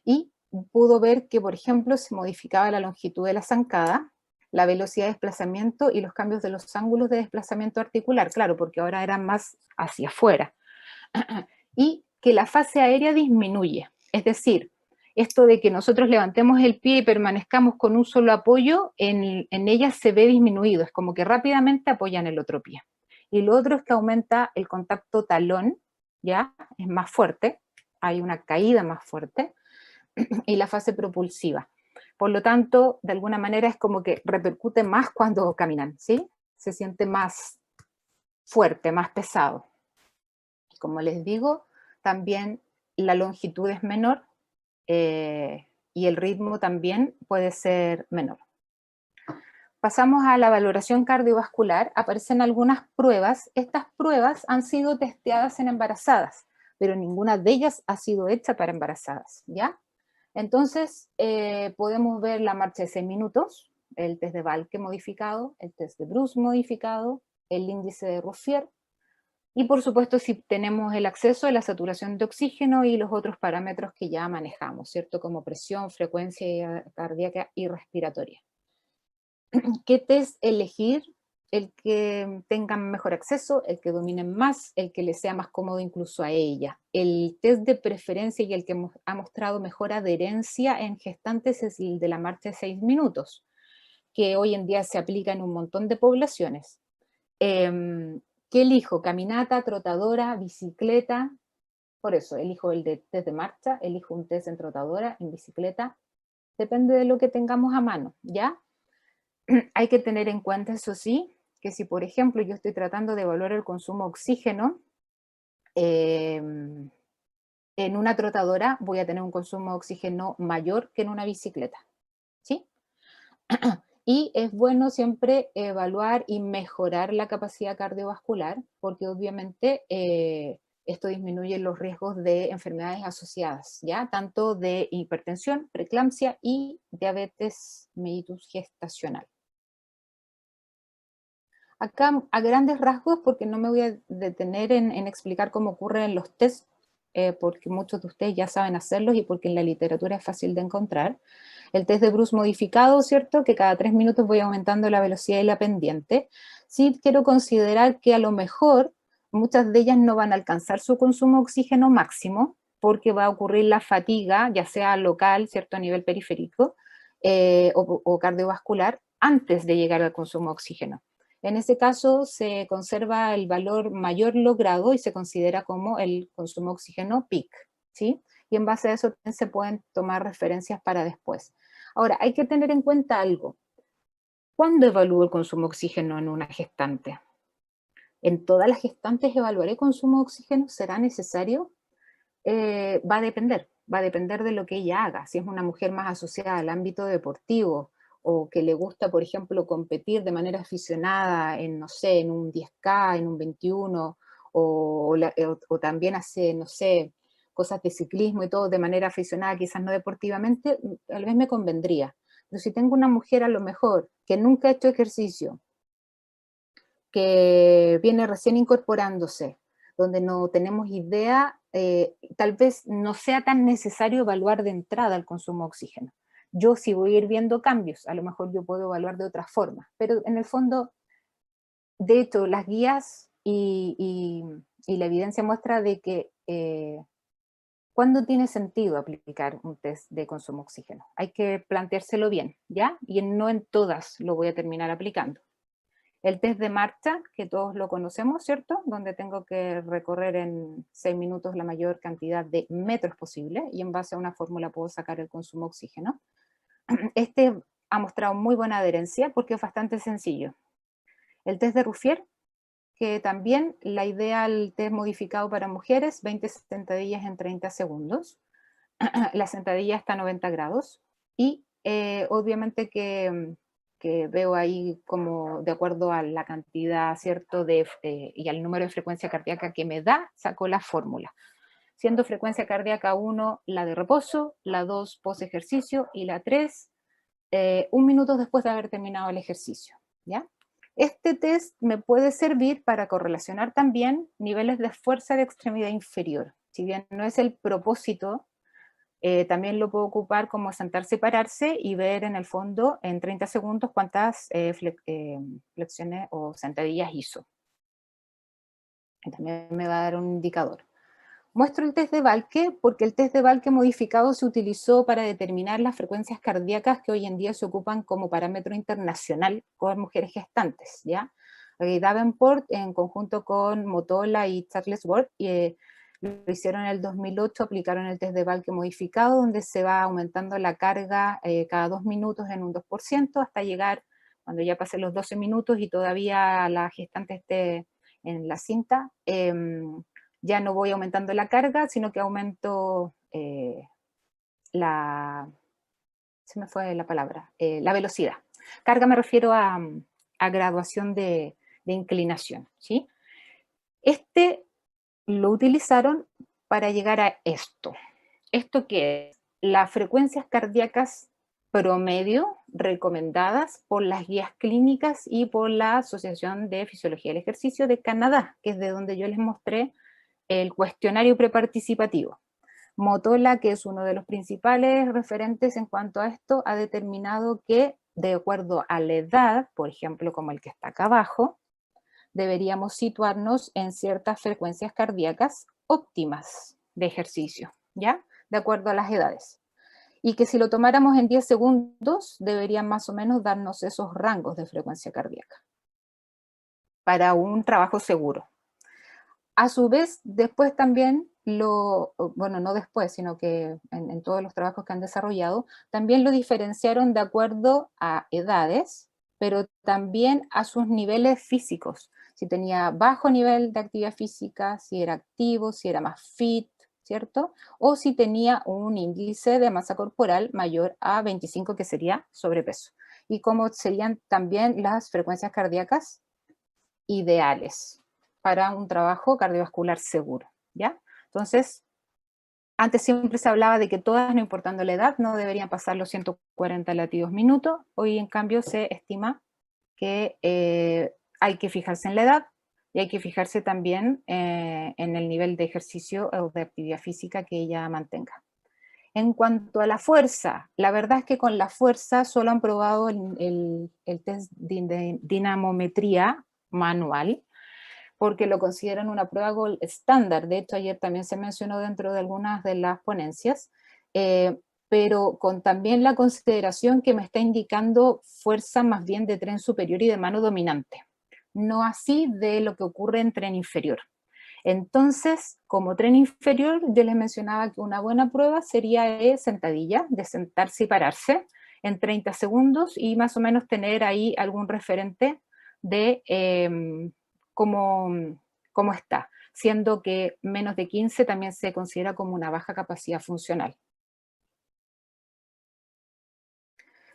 Speaker 1: y pudo ver que, por ejemplo, se modificaba la longitud de la zancada, la velocidad de desplazamiento y los cambios de los ángulos de desplazamiento articular, claro, porque ahora eran más hacia afuera, y que la fase aérea disminuye, es decir, esto de que nosotros levantemos el pie y permanezcamos con un solo apoyo, en ellas se ve disminuido, es como que rápidamente apoyan el otro pie. Y lo otro es que aumenta el contacto talón, ¿ya? Es más fuerte, hay una caída más fuerte, y la fase propulsiva. Por lo tanto, de alguna manera es como que repercute más cuando caminan, ¿sí? Se siente más fuerte, más pesado. Como les digo, también la longitud es menor, y el ritmo también puede ser menor. Pasamos a la valoración cardiovascular. Aparecen algunas pruebas. Estas pruebas han sido testeadas en embarazadas, pero ninguna de ellas ha sido hecha para embarazadas, ¿ya? Entonces, podemos ver la marcha de 6 minutos, el test de Valke modificado, el test de Bruce modificado, el índice de Ruffier, y por supuesto si tenemos el acceso a la saturación de oxígeno y los otros parámetros que ya manejamos, ¿cierto? Como presión, frecuencia cardíaca y respiratoria. ¿Qué test elegir? El que tengan mejor acceso, el que dominen más, el que les sea más cómodo incluso a ella. El test de preferencia y el que ha mostrado mejor adherencia en gestantes es el de la marcha de 6 minutos, que hoy en día se aplica en un montón de poblaciones. ¿Qué elijo? ¿Caminata, trotadora, bicicleta? Por eso, elijo el de test de marcha, elijo un test en trotadora, en bicicleta, depende de lo que tengamos a mano, ¿ya? Hay que tener en cuenta, eso sí, que si por ejemplo yo estoy tratando de evaluar el consumo de oxígeno, en una trotadora voy a tener un consumo de oxígeno mayor que en una bicicleta, ¿sí? Y es bueno siempre evaluar y mejorar la capacidad cardiovascular, porque obviamente esto disminuye los riesgos de enfermedades asociadas, ¿ya? Tanto de hipertensión, preeclampsia y diabetes mellitus gestacional. Acá, a grandes rasgos, porque no me voy a detener en explicar cómo ocurren los test, porque muchos de ustedes ya saben hacerlos y porque en la literatura es fácil de encontrar. El test de Bruce modificado, ¿cierto? Que cada 3 minutos voy aumentando la velocidad y la pendiente. Sí quiero considerar que a lo mejor muchas de ellas no van a alcanzar su consumo de oxígeno máximo, porque va a ocurrir la fatiga, ya sea local, ¿cierto? A nivel periférico, o cardiovascular, antes de llegar al consumo de oxígeno. En ese caso se conserva el valor mayor logrado y se considera como el consumo de oxígeno peak, ¿sí? Y en base a eso se pueden tomar referencias para después. Ahora, hay que tener en cuenta algo. ¿Cuándo evalúo el consumo de oxígeno en una gestante? ¿En todas las gestantes evaluaré consumo de oxígeno? ¿Será necesario? Va a depender de lo que ella haga. Si es una mujer más asociada al ámbito deportivo, o que le gusta, por ejemplo, competir de manera aficionada en, no sé, en un 10K, en un 21, o también hace, no sé, cosas de ciclismo y todo de manera aficionada, quizás no deportivamente, tal vez me convendría. Pero si tengo una mujer a lo mejor que nunca ha hecho ejercicio, que viene recién incorporándose, donde no tenemos idea, tal vez no sea tan necesario evaluar de entrada el consumo de oxígeno. Yo sí voy a ir viendo cambios, a lo mejor yo puedo evaluar de otra forma, pero en el fondo, de hecho, las guías y la evidencia muestra de que ¿cuándo tiene sentido aplicar un test de consumo de oxígeno? Hay que planteárselo bien, ¿ya? Y no en todas lo voy a terminar aplicando. El test de marcha, que todos lo conocemos, ¿cierto? Donde tengo que recorrer en 6 minutos la mayor cantidad de metros posible y en base a una fórmula puedo sacar el consumo de oxígeno. Este ha mostrado muy buena adherencia porque es bastante sencillo. El test de Ruffier, que también la idea del test modificado para mujeres, 20 sentadillas en 30 segundos. La sentadilla está a 90 grados y obviamente que que veo ahí como de acuerdo a la cantidad, ¿cierto?, y al número de frecuencia cardíaca que me da, saco la fórmula. Siendo frecuencia cardíaca 1 la de reposo, la 2 post ejercicio y la 3 un minuto después de haber terminado el ejercicio, ¿ya? Este test me puede servir para correlacionar también niveles de fuerza de extremidad inferior. Si bien no es el propósito, también lo puedo ocupar como sentarse y pararse y ver en el fondo en 30 segundos cuántas flexiones o sentadillas hizo. Y también me va a dar un indicador. Muestro el test de Valke porque el test de Valke modificado se utilizó para determinar las frecuencias cardíacas que hoy en día se ocupan como parámetro internacional con mujeres gestantes, ¿ya? Davenport, en conjunto con Motola y Charles Ward, lo hicieron en el 2008, aplicaron el test de Valke modificado, donde se va aumentando la carga cada 2 minutos en un 2%, hasta llegar, cuando ya pasen los 12 minutos y todavía la gestante esté en la cinta, ya no voy aumentando la carga, sino que aumento se me fue la palabra, la velocidad. Carga me refiero a graduación de inclinación, ¿sí? Este lo utilizaron para llegar a esto. ¿Esto qué es? Las frecuencias cardíacas promedio recomendadas por las guías clínicas y por la Asociación de Fisiología del Ejercicio de Canadá, que es de donde yo les mostré el cuestionario preparticipativo. Motola, que es uno de los principales referentes en cuanto a esto, ha determinado que, de acuerdo a la edad, por ejemplo, como el que está acá abajo, deberíamos situarnos en ciertas frecuencias cardíacas óptimas de ejercicio, ¿ya? De acuerdo a las edades. Y que si lo tomáramos en 10 segundos, deberían más o menos darnos esos rangos de frecuencia cardíaca para un trabajo seguro. A su vez, después también bueno, no después, sino que en todos los trabajos que han desarrollado, también lo diferenciaron de acuerdo a edades, pero también a sus niveles físicos. Si tenía bajo nivel de actividad física, si era activo, si era más fit, ¿cierto? O si tenía un índice de masa corporal mayor a 25, que sería sobrepeso. Y cómo serían también las frecuencias cardíacas ideales para un trabajo cardiovascular seguro, ¿ya? Entonces, antes siempre se hablaba de que todas, no importando la edad, no deberían pasar los 140 latidos minutos. Hoy, en cambio, se estima que hay que fijarse en la edad y hay que fijarse también en el nivel de ejercicio o de actividad física que ella mantenga. En cuanto a la fuerza, la verdad es que con la fuerza solo han probado el test de dinamometría manual, porque lo consideran una prueba gold estándar. De hecho, ayer también se mencionó dentro de algunas de las ponencias, pero con también la consideración que me está indicando fuerza más bien de tren superior y de mano dominante, no así de lo que ocurre en tren inferior. Entonces, como tren inferior, yo les mencionaba que una buena prueba sería sentadilla, de sentarse y pararse en 30 segundos y más o menos tener ahí algún referente de cómo está, siendo que menos de 15 también se considera como una baja capacidad funcional.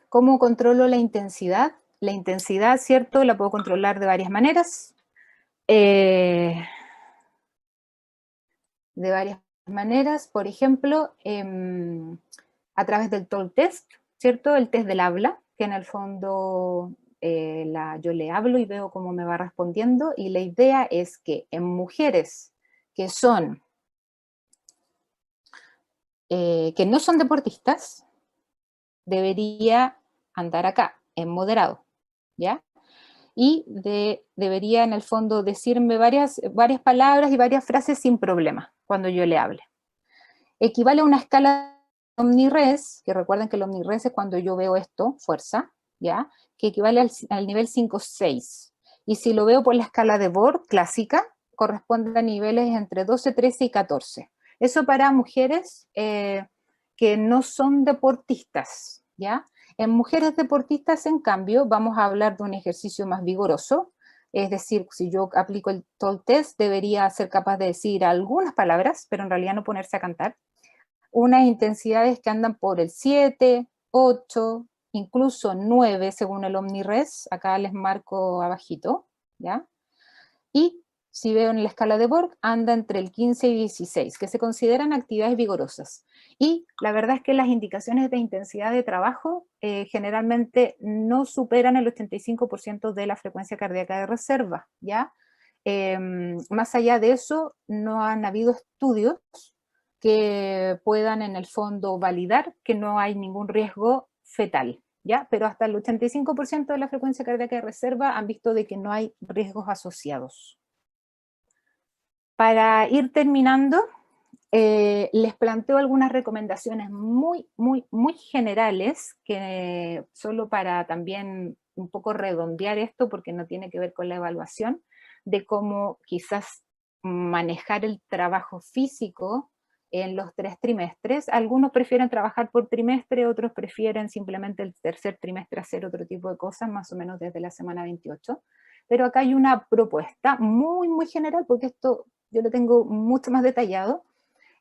Speaker 1: ¿Cómo controlo la intensidad? La intensidad, ¿cierto? La puedo controlar de varias maneras. Por ejemplo, a través del TOL test, ¿cierto? El test del habla, que en el fondo yo le hablo y veo cómo me va respondiendo, y la idea es que en mujeres que no son deportistas, debería andar acá, en moderado, ¿ya? Y debería en el fondo decirme varias palabras y varias frases sin problema cuando yo le hable. Equivale a una escala de OmniRes, que recuerden que el OmniRes es cuando yo veo esto, fuerza, ¿ya? Que equivale al nivel 5-6. Y si lo veo por la escala de Borg clásica, corresponde a niveles entre 12, 13 y 14. Eso para mujeres que no son deportistas, ¿ya? En mujeres deportistas, en cambio, vamos a hablar de un ejercicio más vigoroso, es decir, si yo aplico el TOL test, debería ser capaz de decir algunas palabras, pero en realidad no ponerse a cantar, unas intensidades que andan por el 7, 8, incluso 9 según el OmniRes, acá les marco abajito, ¿ya? Y si veo en la escala de Borg, anda entre el 15 y 16, que se consideran actividades vigorosas. Y la verdad es que las indicaciones de intensidad de trabajo generalmente no superan el 85% de la frecuencia cardíaca de reserva, ¿ya? Más allá de eso, no han habido estudios que puedan en el fondo validar que no hay ningún riesgo fetal, ¿ya? Pero hasta el 85% de la frecuencia cardíaca de reserva han visto de que no hay riesgos asociados. Para ir terminando, les planteo algunas recomendaciones muy generales, que solo para también un poco redondear esto, porque no tiene que ver con la evaluación, de cómo quizás manejar el trabajo físico en los 3 trimestres. Algunos prefieren trabajar por trimestre, otros prefieren simplemente el tercer trimestre hacer otro tipo de cosas, más o menos desde la semana 28. Pero acá hay una propuesta muy general, porque esto yo lo tengo mucho más detallado,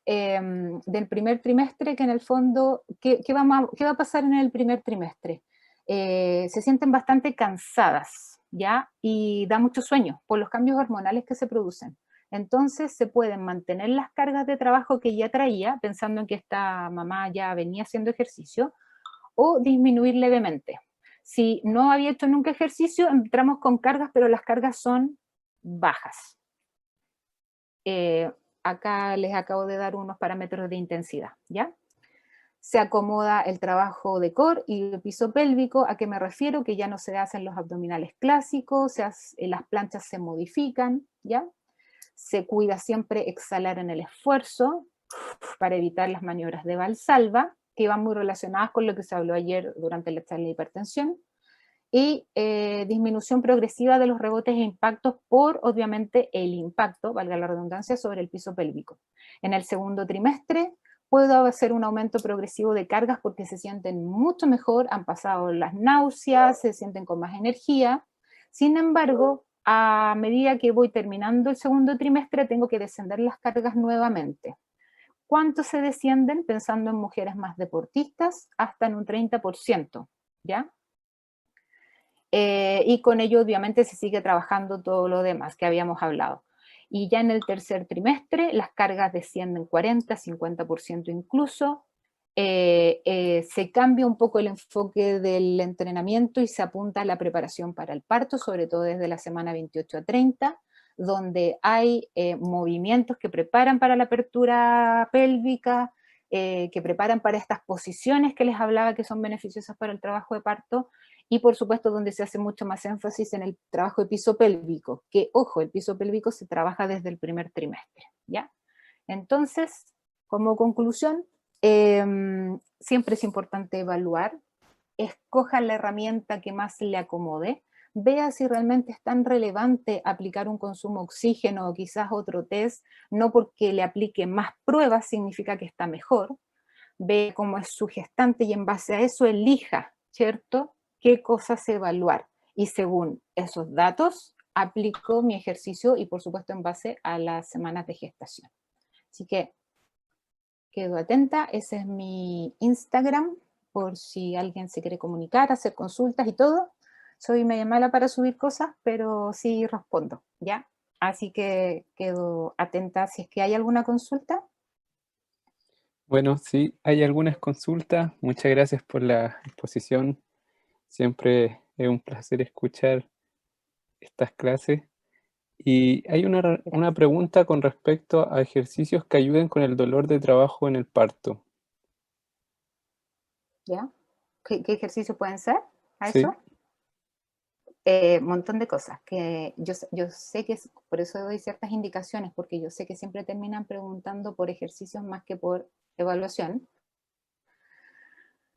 Speaker 1: del primer trimestre, que en el fondo, ¿qué va a pasar en el primer trimestre? Se sienten bastante cansadas, ¿ya? Y da mucho sueño por los cambios hormonales que se producen. Entonces se pueden mantener las cargas de trabajo que ya traía, pensando en que esta mamá ya venía haciendo ejercicio, o disminuir levemente. Si no había hecho nunca ejercicio, entramos con cargas, pero las cargas son bajas. Acá les acabo de dar unos parámetros de intensidad, ¿ya? Se acomoda el trabajo de core y el piso pélvico. ¿A qué me refiero? Que ya no se hacen los abdominales clásicos, las planchas se modifican, ¿ya? Se cuida siempre exhalar en el esfuerzo para evitar las maniobras de Valsalva, que van muy relacionadas con lo que se habló ayer durante la charla de hipertensión, y disminución progresiva de los rebotes e impactos por, obviamente, el impacto, valga la redundancia, sobre el piso pélvico. En el segundo trimestre puedo hacer un aumento progresivo de cargas porque se sienten mucho mejor, han pasado las náuseas, se sienten con más energía. Sin embargo, a medida que voy terminando el segundo trimestre, tengo que descender las cargas nuevamente. ¿Cuánto se descienden? Pensando en mujeres más deportistas, hasta en un 30%, ¿ya? Y con ello obviamente se sigue trabajando todo lo demás que habíamos hablado. Y ya en el tercer trimestre las cargas descienden 40, 50% incluso. Se cambia un poco el enfoque del entrenamiento y se apunta a la preparación para el parto, sobre todo desde la semana 28 a 30, donde hay movimientos que preparan para la apertura pélvica, que preparan para estas posiciones que les hablaba que son beneficiosas para el trabajo de parto, y por supuesto donde se hace mucho más énfasis en el trabajo de piso pélvico, que ojo, el piso pélvico se trabaja desde el primer trimestre, ¿ya? Entonces, como conclusión, siempre es importante evaluar, escoja la herramienta que más le acomode, vea si realmente es tan relevante aplicar un consumo de oxígeno o quizás otro test, no porque le aplique más pruebas significa que está mejor, ve cómo es su gestante y en base a eso elija, ¿cierto?, qué cosas evaluar. Y según esos datos, aplico mi ejercicio y por supuesto en base a las semanas de gestación. Así que quedo atenta, ese es mi Instagram, por si alguien se quiere comunicar, hacer consultas y todo. Soy media mala para subir cosas, pero sí respondo, ¿ya? Así que quedo atenta si es que hay alguna consulta.
Speaker 2: Bueno, sí, hay algunas consultas. Muchas gracias por la exposición. Siempre es un placer escuchar estas clases. Y hay una
Speaker 1: Gracias.
Speaker 2: pregunta con respecto a ejercicios que ayuden con el dolor de trabajo en el parto.
Speaker 1: ¿Ya? ¿Qué ejercicios pueden ser a
Speaker 2: Sí,
Speaker 1: eso? Montón de cosas, que yo sé que, por eso doy ciertas indicaciones, porque yo sé que siempre terminan preguntando por ejercicios más que por evaluación.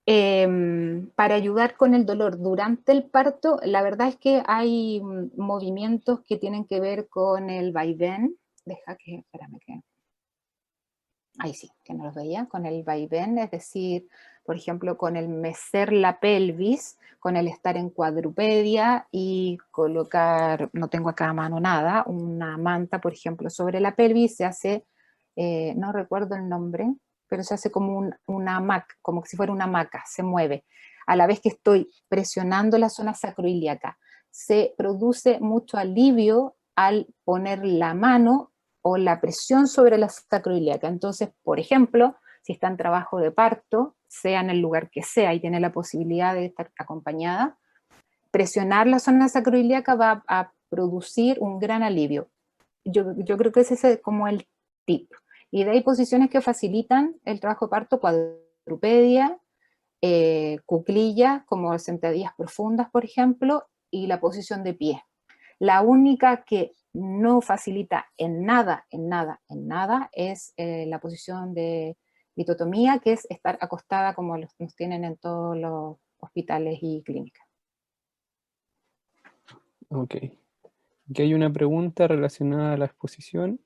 Speaker 1: Para ayudar con el dolor durante el parto, la verdad es que hay movimientos que tienen que ver con el vaivén. Espérame que ahí sí, que no los veía, con el vaivén, es decir, por ejemplo, con el mecer la pelvis, con el estar en cuadrupedia y colocar, no tengo acá a mano nada, una manta, por ejemplo, sobre la pelvis, se hace, no recuerdo el nombre, pero se hace como una hamaca, como si fuera una hamaca, se mueve. a la vez que estoy presionando la zona sacroiliaca. Se produce mucho alivio al poner la mano o la presión sobre la sacroiliaca. Entonces, por ejemplo, si está en trabajo de parto, sea en el lugar que sea y tiene la posibilidad de estar acompañada, presionar la zona sacroiliaca va a producir un gran alivio. Yo creo que ese es como el tip. Y de ahí posiciones que facilitan el trabajo de parto: cuadrupedia, cuclillas, como sentadillas profundas, por ejemplo, y la posición de pie. La única que no facilita en nada, en nada, en nada, es la posición de litotomía, que es estar acostada como nos tienen en todos los hospitales y clínicas.
Speaker 2: Ok. Aquí hay una pregunta relacionada a la exposición.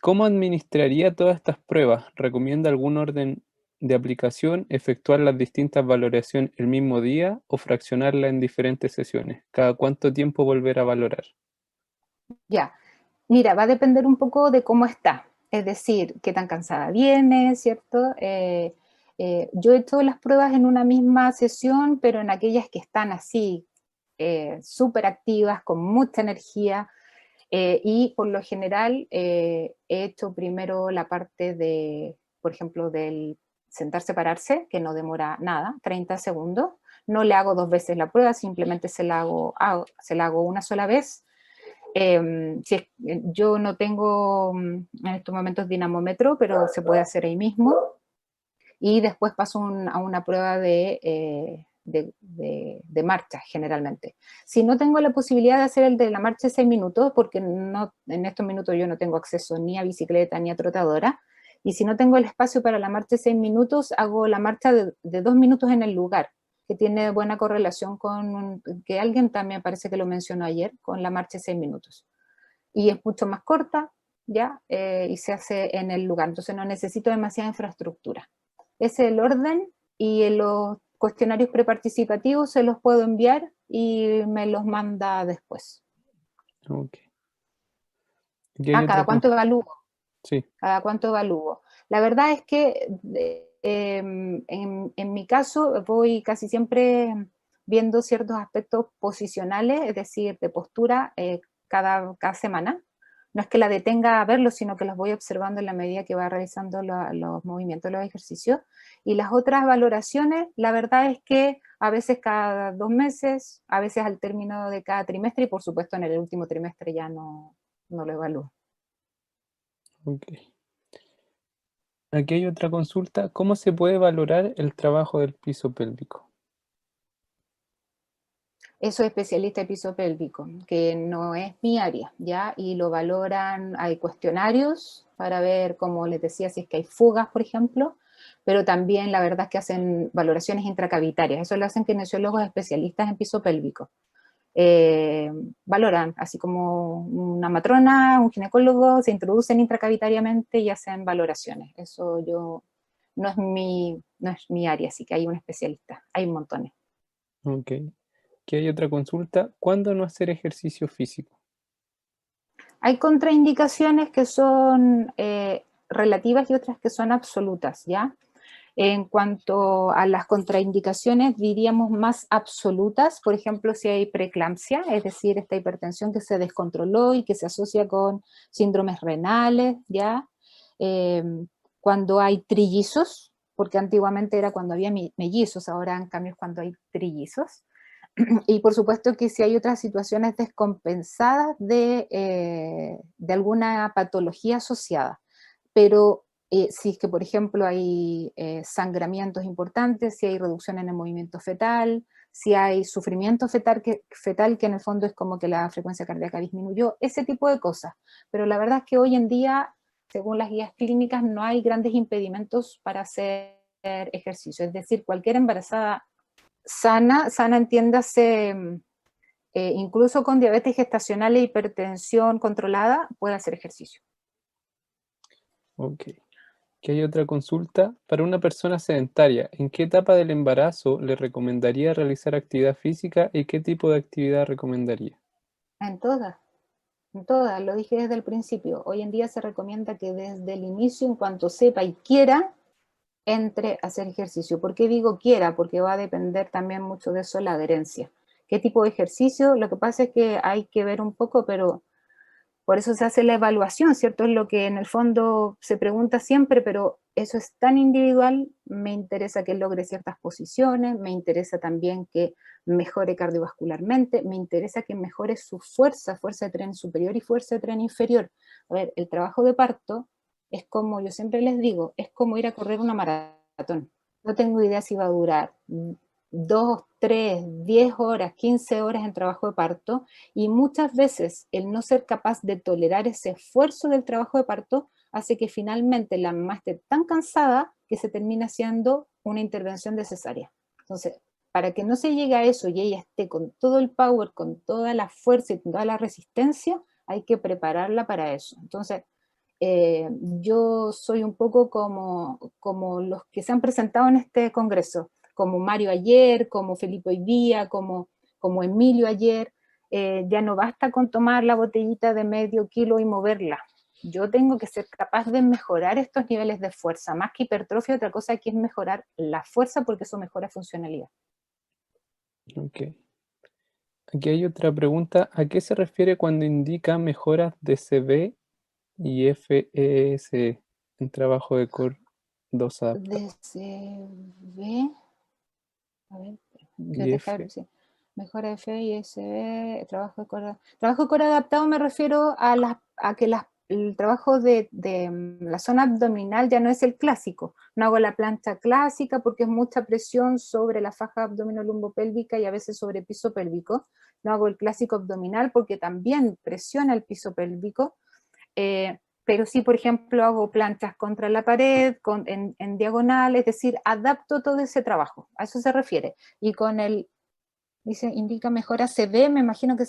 Speaker 2: ¿Cómo administraría todas estas pruebas? ¿Recomienda algún orden de aplicación, efectuar las distintas valoraciones el mismo día o fraccionarla en diferentes sesiones? ¿Cada cuánto tiempo volver a valorar?
Speaker 1: Ya, mira, va a depender un poco de cómo está, es decir, qué tan cansada viene, ¿cierto? Yo he hecho las pruebas en una misma sesión, pero en aquellas que están así, súper activas, con mucha energía, y por lo general he hecho primero la parte de, por ejemplo, del sentarse, pararse, que no demora nada, 30 segundos. No le hago 2 veces la prueba, simplemente se la hago una sola vez. Yo no tengo en estos momentos dinamómetro, pero se puede hacer ahí mismo. Y después paso a una prueba de marcha, generalmente. Si no tengo la posibilidad de hacer el de la marcha de 6 minutos, porque no, en estos minutos yo no tengo acceso ni a bicicleta ni a trotadora, y si no tengo el espacio para la marcha de 6 minutos, hago la marcha de 2 minutos en el lugar, que tiene buena correlación con, que alguien también parece que lo mencionó ayer, con la marcha de 6 minutos. Y es mucho más corta, ¿ya? Y se hace en el lugar, entonces no necesito demasiada infraestructura. Ese es el orden, y en los cuestionarios preparticipativos se los puedo enviar y me los manda después.
Speaker 2: Ok. Aquí hay
Speaker 1: ¿Cada cuánto evalúo?
Speaker 2: Sí.
Speaker 1: ¿Cada cuánto evalúo? La verdad es que en mi caso voy casi siempre viendo ciertos aspectos posicionales, es decir, de postura, cada semana. No es que la detenga a verlo, sino que los voy observando en la medida que va realizando los movimientos, los ejercicios. Y las otras valoraciones, la verdad es que a veces cada 2 meses, a veces al término de cada trimestre, y por supuesto en el último trimestre ya no lo evalúo.
Speaker 2: Ok. Aquí hay otra consulta. ¿Cómo se puede valorar el trabajo del piso pélvico?
Speaker 1: Eso es especialista de piso pélvico, que no es mi área, ¿ya? Y lo valoran, hay cuestionarios para ver, como les decía, si es que hay fugas, por ejemplo, pero también la verdad es que hacen valoraciones intracavitarias, eso lo hacen kinesiólogos especialistas en piso pélvico. Valoran, así como una matrona, un ginecólogo, se introducen intracavitariamente y hacen valoraciones. Eso no es mi área, así que hay un especialista, hay montones.
Speaker 2: Ok. Aquí hay otra consulta. ¿Cuándo no hacer ejercicio físico?
Speaker 1: Hay contraindicaciones que son relativas y otras que son absolutas, ¿ya? En cuanto a las contraindicaciones, diríamos más absolutas, por ejemplo, si hay preeclampsia, es decir, esta hipertensión que se descontroló y que se asocia con síndromes renales, ¿ya? Eh, Cuando hay trillizos, porque antiguamente era cuando había mellizos, ahora en cambio es cuando hay trillizos. Y por supuesto que si hay otras situaciones descompensadas de alguna patología asociada, pero si es que, por ejemplo, hay sangramientos importantes, si hay reducción en el movimiento fetal, si hay sufrimiento fetal que en el fondo es como que la frecuencia cardíaca disminuyó, ese tipo de cosas. Pero la verdad es que hoy en día, según las guías clínicas, no hay grandes impedimentos para hacer ejercicio. Es decir, cualquier embarazada sana entiéndase, incluso con diabetes gestacional e hipertensión controlada, puede hacer ejercicio.
Speaker 2: Ok. Aquí hay otra consulta. Para una persona sedentaria, ¿en qué etapa del embarazo le recomendaría realizar actividad física y qué tipo de actividad recomendaría?
Speaker 1: En todas, en todas, lo dije desde el principio. Hoy en día se recomienda que desde el inicio, en cuanto sepa y quiera, entre a hacer ejercicio. ¿Por qué digo quiera? Porque va a depender también mucho de eso la adherencia. ¿Qué tipo de ejercicio? Lo que pasa es que hay que ver un poco, pero por eso se hace la evaluación, ¿cierto? Es lo que en el fondo se pregunta siempre, pero eso es tan individual, me interesa que logre ciertas posiciones, me interesa también que mejore cardiovascularmente, me interesa que mejore su fuerza, fuerza de tren superior y fuerza de tren inferior. A ver, el trabajo de parto es como, yo siempre les digo, es como ir a correr una maratón. No tengo idea si va a durar 2, 3, 10 horas, 15 horas en trabajo de parto, y muchas veces el no ser capaz de tolerar ese esfuerzo del trabajo de parto hace que finalmente la mamá esté tan cansada que se termina haciendo una intervención de cesárea. Entonces, para que no se llegue a eso y ella esté con todo el power, con toda la fuerza y con toda la resistencia, hay que prepararla para eso. Entonces, yo soy un poco como los que se han presentado en este congreso, como Mario ayer, como Felipe hoy día, como Emilio ayer. Ya no basta con tomar la botellita de medio kilo y moverla. Yo tengo que ser capaz de mejorar estos niveles de fuerza, más que hipertrofia, otra cosa que es mejorar la fuerza porque eso mejora funcionalidad.
Speaker 2: Ok. Aquí hay otra pregunta. ¿A qué se refiere cuando indica mejoras de CB y FES en trabajo de core 2 adaptado?
Speaker 1: DCB, a ver,
Speaker 2: Y
Speaker 1: detectar,
Speaker 2: F,
Speaker 1: sí. Mejora F y SB, trabajo de core adaptado me refiero a que el trabajo de la zona abdominal ya no es el clásico. No hago la plancha clásica porque es mucha presión sobre la faja abdominolumbopélvica y a veces sobre el piso pélvico. No hago el clásico abdominal porque también presiona el piso pélvico. Pero sí, por ejemplo, hago planchas contra la pared, en diagonal, es decir, adapto todo ese trabajo, a eso se refiere. Y con el, dice, indica mejora CV, me imagino que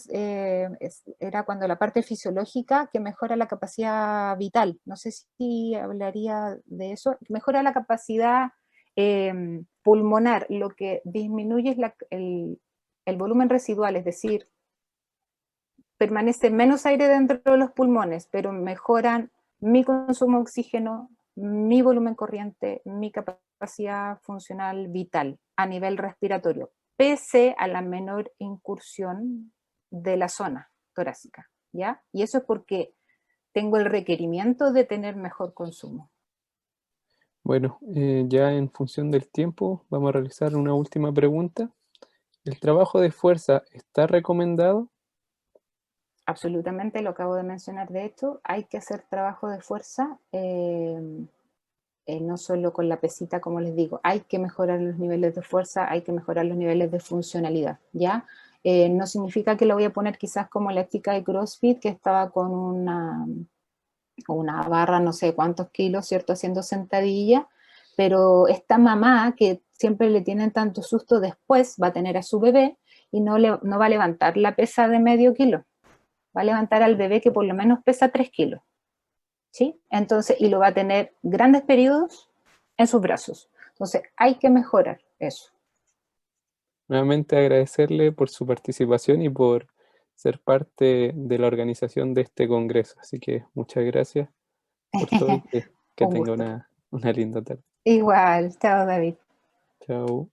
Speaker 1: era cuando la parte fisiológica que mejora la capacidad vital, no sé si hablaría de eso, mejora la capacidad pulmonar, lo que disminuye es el volumen residual, es decir, permanece menos aire dentro de los pulmones, pero mejoran mi consumo de oxígeno, mi volumen corriente, mi capacidad funcional vital a nivel respiratorio, pese a la menor incursión de la zona torácica, ¿ya? Y eso es porque tengo el requerimiento de tener mejor consumo.
Speaker 2: bueno, ya en función del tiempo vamos a realizar una última pregunta. ¿El trabajo de fuerza está recomendado?
Speaker 1: Absolutamente, lo acabo de mencionar, de hecho, hay que hacer trabajo de fuerza, no solo con la pesita, como les digo, hay que mejorar los niveles de fuerza, hay que mejorar los niveles de funcionalidad, ¿ya? No significa que lo voy a poner quizás como la chica de CrossFit que estaba con una barra no sé cuántos kilos, ¿cierto? Haciendo sentadilla, pero esta mamá que siempre le tienen tanto susto después va a tener a su bebé y no va a levantar la pesa de medio kilo, va a levantar al bebé que por lo menos pesa 3 kilos. ¿Sí? Entonces, y lo va a tener grandes periodos en sus brazos. Entonces, hay que mejorar eso.
Speaker 2: Nuevamente agradecerle por su participación y por ser parte de la organización de este congreso. Así que muchas gracias por todo y que
Speaker 1: Un
Speaker 2: tenga
Speaker 1: gusto.
Speaker 2: una linda tarde.
Speaker 1: Igual, chao David.
Speaker 2: Chao.